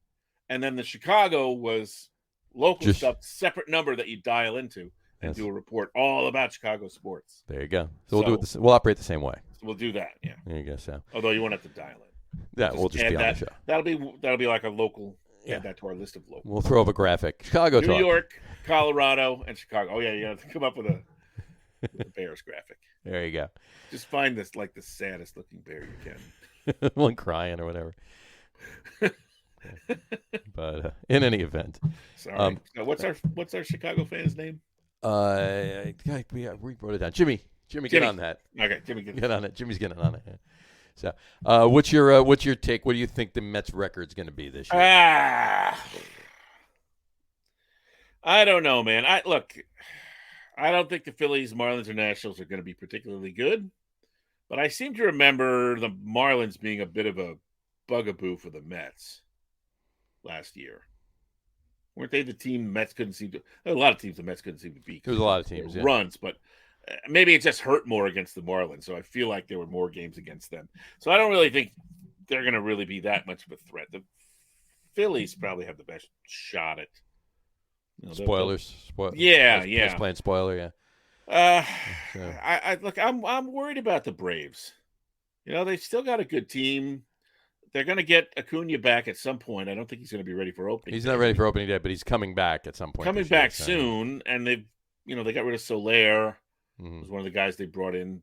And then the Chicago was local stuff, separate number that you dial into and do a report all about Chicago sports. There you go. So we'll do it. We'll operate the same way. So we'll do that. Yeah. There you go. So. Although you won't have to dial it. Yeah, we'll just be on the show. That'll be like a local. Add that to our list of locals. We'll throw up a graphic. Chicago New York, Colorado, and Chicago. Oh yeah, you have to come up with a Bears graphic. There you go. Just find this like the saddest looking bear you can. One crying or whatever. But in any event, sorry. So what's our Chicago fan's name? We wrote it down. Jimmy, get on that. Okay, Jimmy, get on it. Jimmy's getting on it. Yeah. So, what's your take? What do you think the Mets' record's going to be this year? I don't know, man. I don't think the Phillies, Marlins, or Nationals are going to be particularly good, but I seem to remember the Marlins being a bit of a bugaboo for the Mets last year. Weren't they the team the Mets couldn't seem to? A lot of teams the Mets couldn't seem to beat. There was a lot of teams, runs, but maybe it just hurt more against the Marlins. So I feel like there were more games against them. So I don't really think they're going to really be that much of a threat. The Phillies probably have the best shot at. Spoilers. Yeah. Playing spoiler, yeah. I'm worried about the Braves. They've still got a good team. They're going to get Acuna back at some point. I don't think he's going to be ready for opening. He's not ready for opening day, but he's coming back at some point. Coming back soon, and they got rid of Soler. Mm-hmm. Was one of the guys they brought in.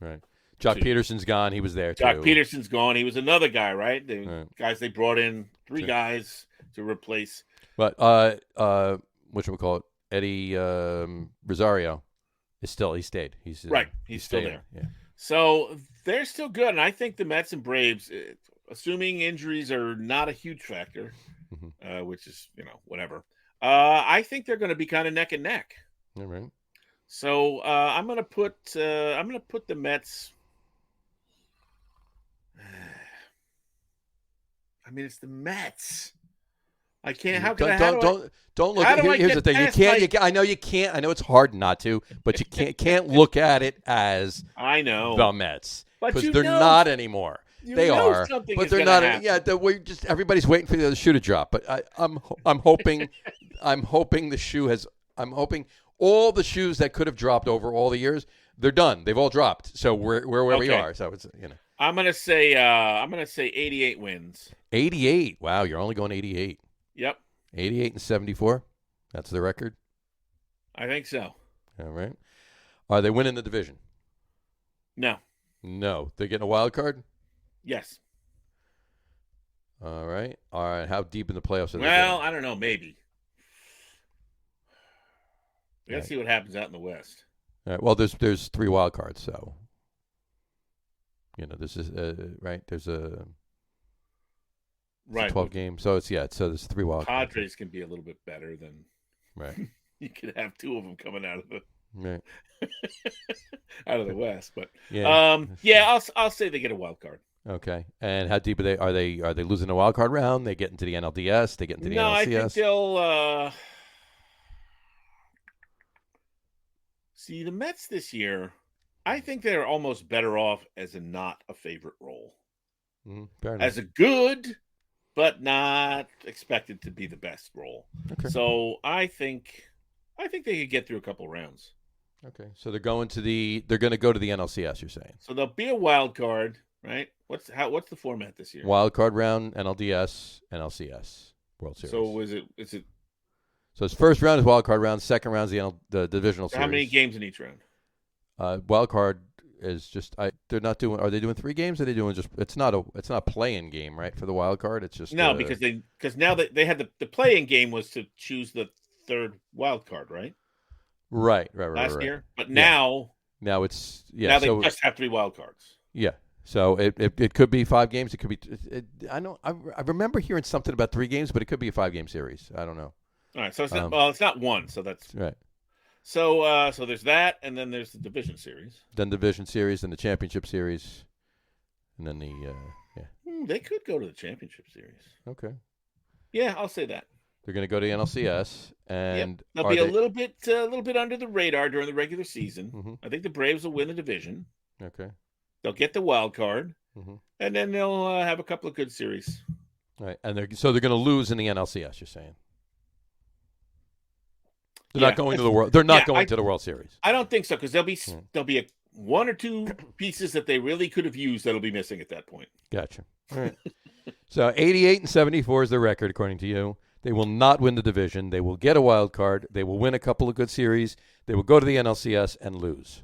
Right. Jock Peterson's gone. He was there too. Jock Peterson's gone. He was another guy, right? Guys they brought in, three guys to replace. But whatchamacallit, Eddie Rosario he stayed. He's still there. Yeah. So they're still good, and I think the Mets and Braves, assuming injuries are not a huge factor, which is whatever. I think they're going to be kind of neck and neck. All right. So I'm going to put the Mets. I mean, it's the Mets. I can't. How can don't look. Here's the thing. You can't. I know you can't. I know it's hard not to, but you can't look at it as the Mets because they're not anymore. They are, but they're not. Happen. Yeah, everybody's waiting for the shoe to drop. But I'm hoping the shoe has. I'm hoping all the shoes that could have dropped over all the years, they're done. They've all dropped. So we're where we are. So it's I'm gonna say 88 wins. 88. Wow, you're only going 88. Yep. 88 and 74. That's the record. I think so. All right. Are they winning the division? No. They're getting a wild card? Yes. All right. How deep in the playoffs are they? Well, I don't know. Maybe. We got to see what happens out in the West. All right. Well, there's 3 wild cards, so this is right. There's a 12 games, so so there's 3 wild cards. Padres can be a little bit better than right. You could have 2 of them coming out of the right. out of the West, but I'll say they get a wild card. Okay, and how deep are they? Are they losing the wild card round? They get into the NLDS. They get into the NLCS. No, I think they'll. See, the Mets this year, I think they're almost better off as not a favorite role. Fair enough. As a good, but not expected to be the best role. Okay. So I think they could get through a couple rounds. Okay, so they're going to go to the NLCS. You're saying? So there'll be a wild card, right? What's the format this year? Wild card round, NLDS, NLCS, World Series. So is it? So his first round is wild card round. Second round is the divisional series. How many games in each round? Wild card is just they're not doing. Are they doing 3 games? Or are they doing just? It's not a play-in game, right? For the wild card, it's just no because now they had the play-in game was to choose the 3rd wild card, right? Right. Last year, but now it's now they just have 3 wild cards. Yeah. So it could be 5 games. It could be. I remember hearing something about 3 games, but it could be a 5-game series. I don't know. All right, so it's not. Well, it's not one. So that's right. So there's that, and then there's the division series. Then the division series, then the championship series, and then the They could go to the championship series. Okay. Yeah, I'll say that. They're going to go to the NLCS, and they'll be a little bit under the radar during the regular season. Mm-hmm. I think the Braves will win the division. Okay. They'll get the wild card, and then they'll have a couple of good series. All right, and they're going to lose in the NLCS. You're saying they're not going to the world. They're not going to the World Series. I don't think so, because there'll be one or two pieces that they really could have used that'll be missing at that point. Gotcha. All right. So 88-74 is their record, according to you. They will not win the division. They will get a wild card. They will win a couple of good series. They will go to the NLCS and lose.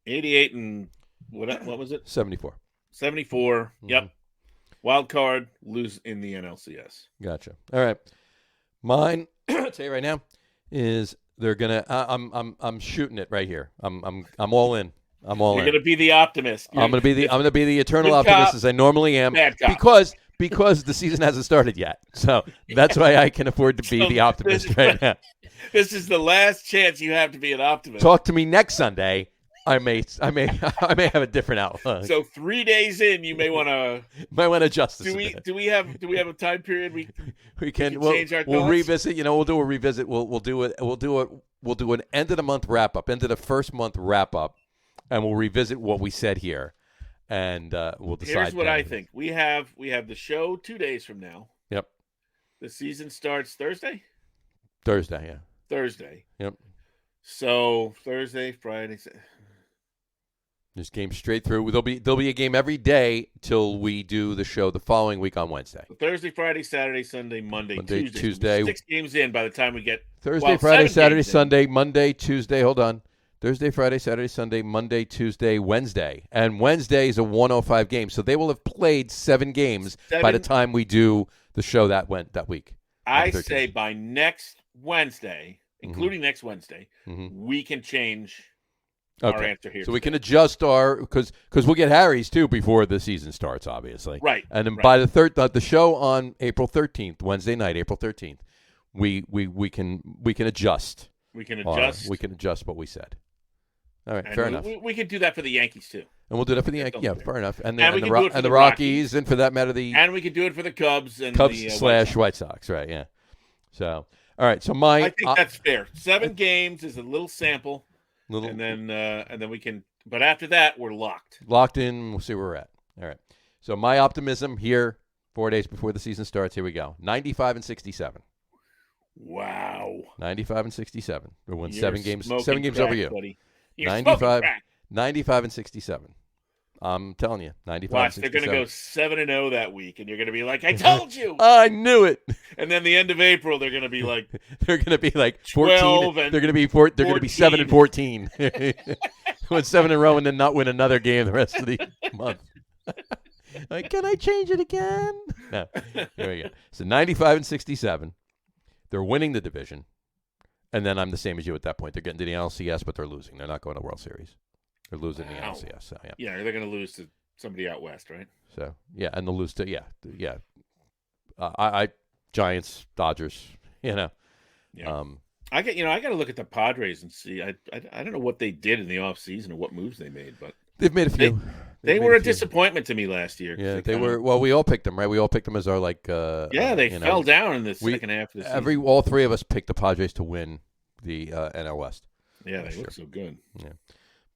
88 and what was it? 74. 74. Yep. Wild card, lose in the NLCS. Gotcha. All right. Mine, I'll tell you right now, is they're gonna. I'm shooting it right here. I'm all in. I'm all in. You're gonna be the optimist. I'm gonna be the eternal optimist as I normally am. Because the season hasn't started yet. So that's why I can afford to be the optimist right now. This is the last chance you have to be an optimist. Talk to me next Sunday. I may have a different outlook. So 3 days in, you may want to adjust this. Do we have a time period we can change our thoughts? We'll revisit. We'll do a revisit. We'll do an end of the month wrap up, end of the first month wrap up, and we'll revisit what we said here, and we'll decide. Here's what I think. We have the show 2 days from now. Yep. The season starts Thursday. Thursday, yeah. Thursday. Yep. So Thursday, Friday. There's games straight through. There'll be a game every day till we do the show the following week on Wednesday. Thursday, Friday, Saturday, Sunday, Monday, Tuesday. 6 games in by the time we get Thursday, Friday, Saturday, Sunday, Monday, Tuesday. Hold on. Thursday, Friday, Saturday, Sunday, Monday, Tuesday, Wednesday. And Wednesday is a 105 game. So they will have played 7 games by the time we do the show that week. I say by next Wednesday, including next Wednesday, we can change our answer here. So we can adjust our because we'll get Harry's too before the season starts, obviously. Right. And then by the show on April 13th, Wednesday night, April 13th, we can adjust. We can adjust. We can adjust what we said. All right, fair enough. We could do that for the Yankees too. And we'll do that for the Yankees. Yeah, fair enough. And the Rockies, and for that matter, and we could do it for the Cubs and White Sox. Right? Yeah. So, all right. So I think that's fair. 7 games is a little sample. And then we can. But after that, we're locked. Locked in. We'll see where we're at. All right. So my optimism here, 4 days before the season starts. Here we go. 95-67. Wow. 95-67. We won 7 games. 7 games over you. Buddy. 95-67. I'm telling you, 95-67. Watch, they're going to go 7-0 that week, and you're going to be like, "I told you." I knew it. And then the end of April, they're going to be like, 14. They're going to be 7-14. Win 7 in a row and then not win another game the rest of the month. Like, can I change it again? No. There we go. So 95-67. They're winning the division. And then I'm the same as you at that point. They're getting to the NLCS, but they're losing. They're not going to World Series. They're losing the NLCS. So, yeah, they're going to lose to somebody out west, right? So, yeah, and they'll lose to, I Giants, Dodgers, Yeah. I got to look at the Padres and see. I don't know what they did in the offseason or what moves they made, but they've made a few. They were a disappointment to me last year. Yeah, they were. Well, we all picked them, right? We all picked them as our they fell down in the second half of the season. All 3 of us picked the Padres to win the NL West. Yeah, they look so good. Yeah,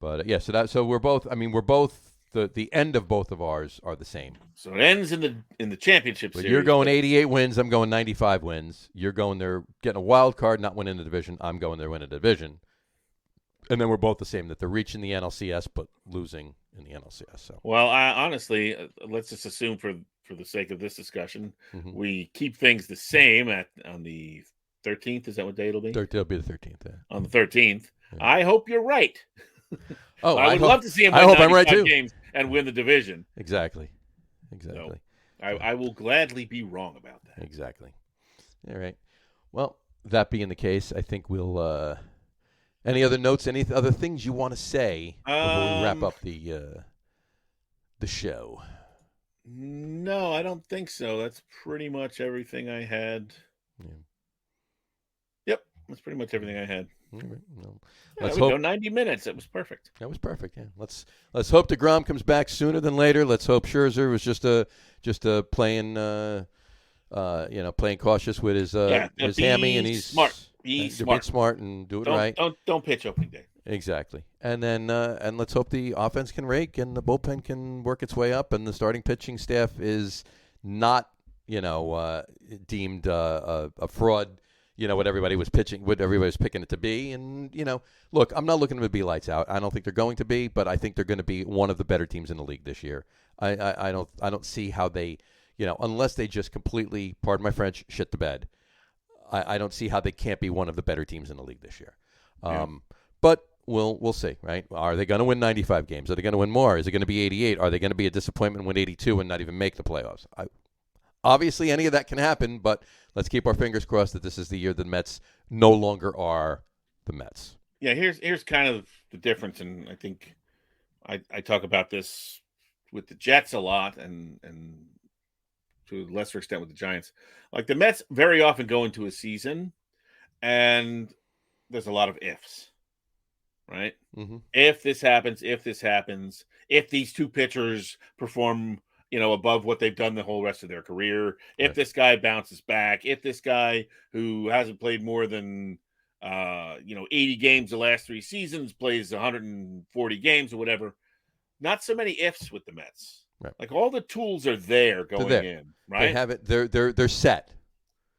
but so we're both. I mean, we're both. The end of both of ours are the same. So it ends in the championship series. You're going 88 wins. I'm going 95 wins. You're going there getting a wild card, not winning the division. I'm going there winning the division. And then we're both the same, that they're reaching the NLCS but losing in the NLCS. So, well, honestly, let's just assume for the sake of this discussion, we keep things the same on the 13th. Is that what day it'll be? It'll be the 13th. Yeah. On the 13th. Yeah. I hope you're right. Oh, I would love to see him win 95 games and win the division. Exactly. So I will gladly be wrong about that. Exactly. All right. Well, that being the case, I think we'll any other notes, any other things you want to say before we wrap up the the show? No, I don't think so. That's pretty much everything I had. Yeah. Yep, that's pretty much everything I had. Right. No. Let's hope 90 minutes. It was perfect. That was perfect. Yeah. Let's hope DeGrom comes back sooner than later. Let's hope Scherzer was just a playing playing cautious with his hammy, and he's smart. Be smart and do it right. Don't pitch opening day. Exactly. And then and let's hope the offense can rake and the bullpen can work its way up and the starting pitching staff is not, deemed a fraud, what everybody was picking it to be. And, look, I'm not looking to be lights out. I don't think they're going to be, but I think they're going to be one of the better teams in the league this year. I don't see how they, unless they just completely, pardon my French, shit the bed. I don't see how they can't be one of the better teams in the league this year. But we'll see, right? Are they going to win 95 games? Are they going to win more? Is it going to be 88? Are they going to be a disappointment and win 82 and not even make the playoffs? Obviously, any of that can happen, but let's keep our fingers crossed that this is the year the Mets no longer are the Mets. Yeah, here's kind of the difference, and I think I talk about this with the Jets a lot, and to a lesser extent with the Giants. Like the Mets very often go into a season, and there's a lot of ifs. Right? Mm-hmm. If this happens, if these two pitchers perform, above what they've done the whole rest of their career, if this guy bounces back, if this guy who hasn't played more than 80 games the last 3 seasons plays 140 games or whatever. Not so many ifs with the Mets. Right. Like all the tools are there going in, right? They have it. They're set.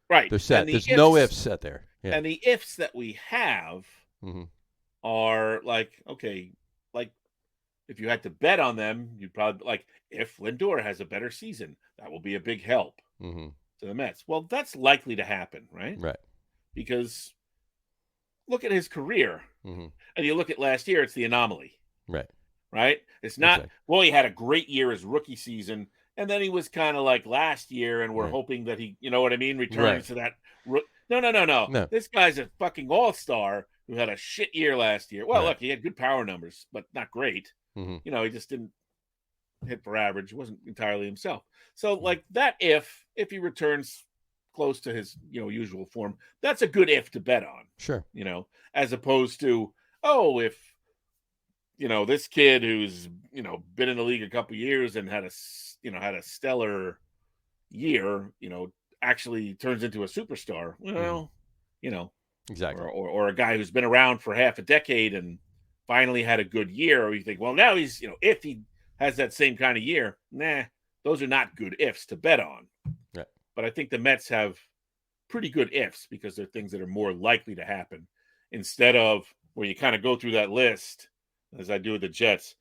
Right. They're set. There's no ifs set there. Yeah. And the ifs that we have are like, okay, like if you had to bet on them, you'd probably like if Lindor has a better season, that will be a big help to the Mets. Well, that's likely to happen, right? Right. Because look at his career, and you look at last year; it's the anomaly, right? Right? It's not. Exactly. Well, he had a great year his rookie season, and then he was kind of like last year, and we're hoping that he, you know what I mean, returns to that. No. This guy's a fucking all-star who had a shit year last year. Well, look, he had good power numbers, but not great. He just didn't hit for average. Wasn't entirely himself. So, like that, if he returns close to his usual form, that's a good if to bet on. Sure. As opposed to if this kid who's been in the league a couple years and had a stellar year, actually turns into a superstar. Well, exactly. Or a guy who's been around for half a decade and finally had a good year, or you think, well, now he's if he has that same kind of year, those are not good ifs to bet on. Yeah. But I think the Mets have pretty good ifs because they're things that are more likely to happen instead of where you kind of go through that list as I do with the Jets.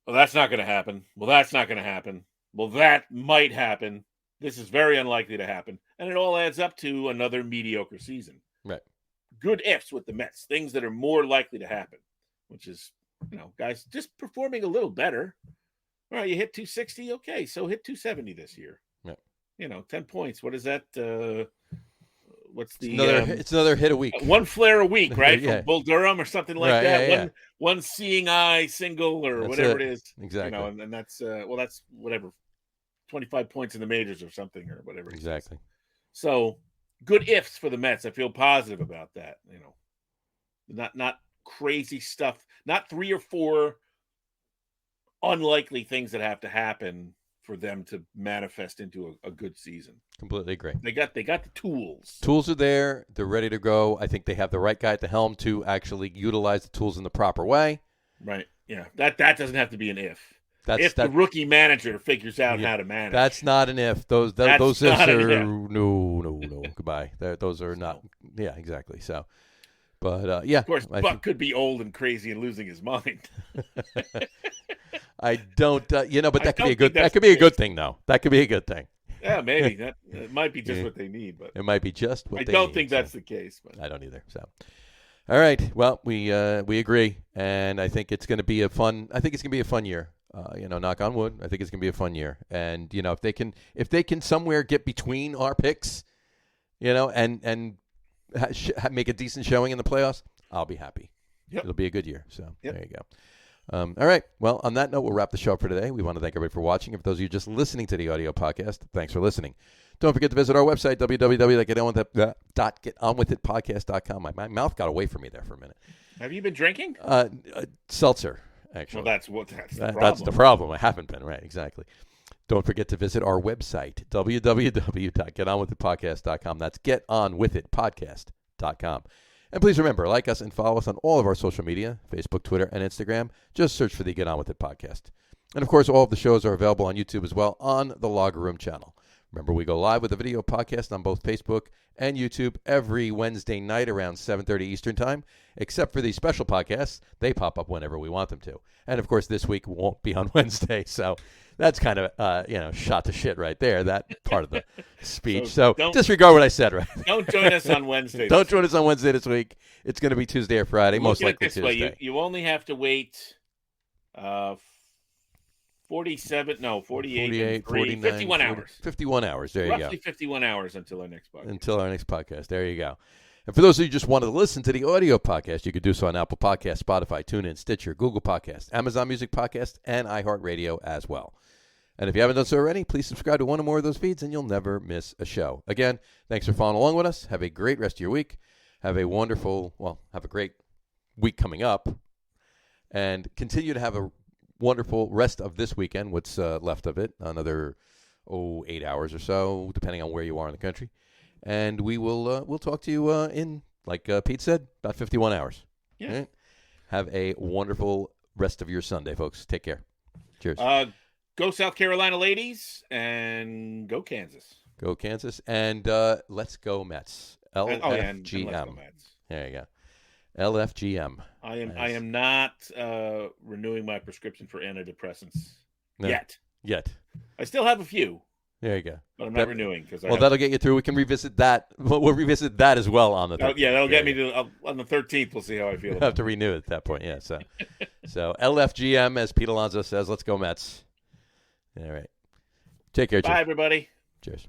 Well, that's not going to happen. Well, that's not going to happen. Well, that might happen. This is very unlikely to happen. And it all adds up to another mediocre season. Right. Good ifs with the Mets, things that are more likely to happen, which is, guys just performing a little better. All right, you hit 260. Okay, so hit 270 this year. Yeah. 10 points. What is that? What's the it's another hit a week. One flare a week, right? From Bull Durham or something like that. Yeah. One seeing eye single or whatever it is. Exactly. And that's that's whatever, 25 points in the majors or something or whatever. Exactly. So good ifs for the Mets. I feel positive about that. Not crazy stuff. Not 3 or 4 unlikely things that have to happen for them to manifest into a good season. Completely agree. They got the tools. Tools are there. They're ready to go. I think they have the right guy at the helm to actually utilize the tools in the proper way. Right. Yeah. That doesn't have to be an if. The rookie manager figures out how to manage. That's not an if. Those ifs are no. Goodbye. Those are not. Yeah, exactly. So, but of course, Buck could be old and crazy and losing his mind. I don't, but that could be a good. That could be a good thing, though. That could be a good thing. Yeah, maybe that might be just what they need, but it might be just what I don't think that's the case. But I don't either. So, all right. Well, we agree, and I think it's going to be a fun. I think it's going to be a fun year. Knock on wood. I think it's going to be a fun year, and if they can somewhere get between our picks, and make a decent showing in the playoffs, I'll be happy. Yep. It'll be a good year. So There you go. All right. Well, on that note, we'll wrap the show up for today. We want to thank everybody for watching. And for those of you just listening to the audio podcast, thanks for listening. Don't forget to visit our website, www.getonwithitpodcast.com. My mouth got away from me there for a minute. Have you been drinking? Seltzer, actually. Well, that's the problem. That's the problem. I haven't been, right, exactly. Don't forget to visit our website, www.getonwithitpodcast.com. That's getonwithitpodcast.com. And please remember, like us and follow us on all of our social media, Facebook, Twitter, and Instagram. Just search for the Get On With It podcast. And, of course, all of the shows are available on YouTube as well on the Logger Room channel. Remember, we go live with a video podcast on both Facebook and YouTube every Wednesday night around 7:30 Eastern Time, except for these special podcasts. They pop up whenever we want them to. And, of course, this week won't be on Wednesday, so that's kind of, shot to shit right there, that part of the speech. So disregard what I said, right? Don't join us on Wednesday. Don't join us on Wednesday this week. It's going to be Tuesday or Friday, most likely Tuesday. You only have to wait 48, 49, 51 hours. 51 hours, there you go. Roughly 51 hours until our next podcast. There you go. And for those of you who just wanted to listen to the audio podcast, you could do so on Apple Podcasts, Spotify, TuneIn, Stitcher, Google Podcasts, Amazon Music Podcast, and iHeartRadio as well. And if you haven't done so already, please subscribe to one or more of those feeds, and you'll never miss a show. Again, thanks for following along with us. Have a great rest of your week. Have a great week coming up. And continue to have a wonderful rest of this weekend, what's left of it, another 8 hours or so, depending on where you are in the country. And we'll talk to you in, like Pete said, about 51 hours. Yeah. Right? Have a wonderful rest of your Sunday, folks. Take care. Cheers. Go South Carolina, ladies, and go Kansas. Go Kansas, and let's go Mets. LFGM. There you go. LFGM. I am not renewing my prescription for antidepressants yet. I still have a few. There you go. But I'm not renewing because that'll get you through. We can revisit that. We'll revisit that as well on the 13th. That'll get me to on the 13th. We'll see how I feel. We'll have to renew it at that point. Yeah. So LFGM, as Pete Alonso says, let's go Mets. All right. Take care. Bye, everybody. Cheers.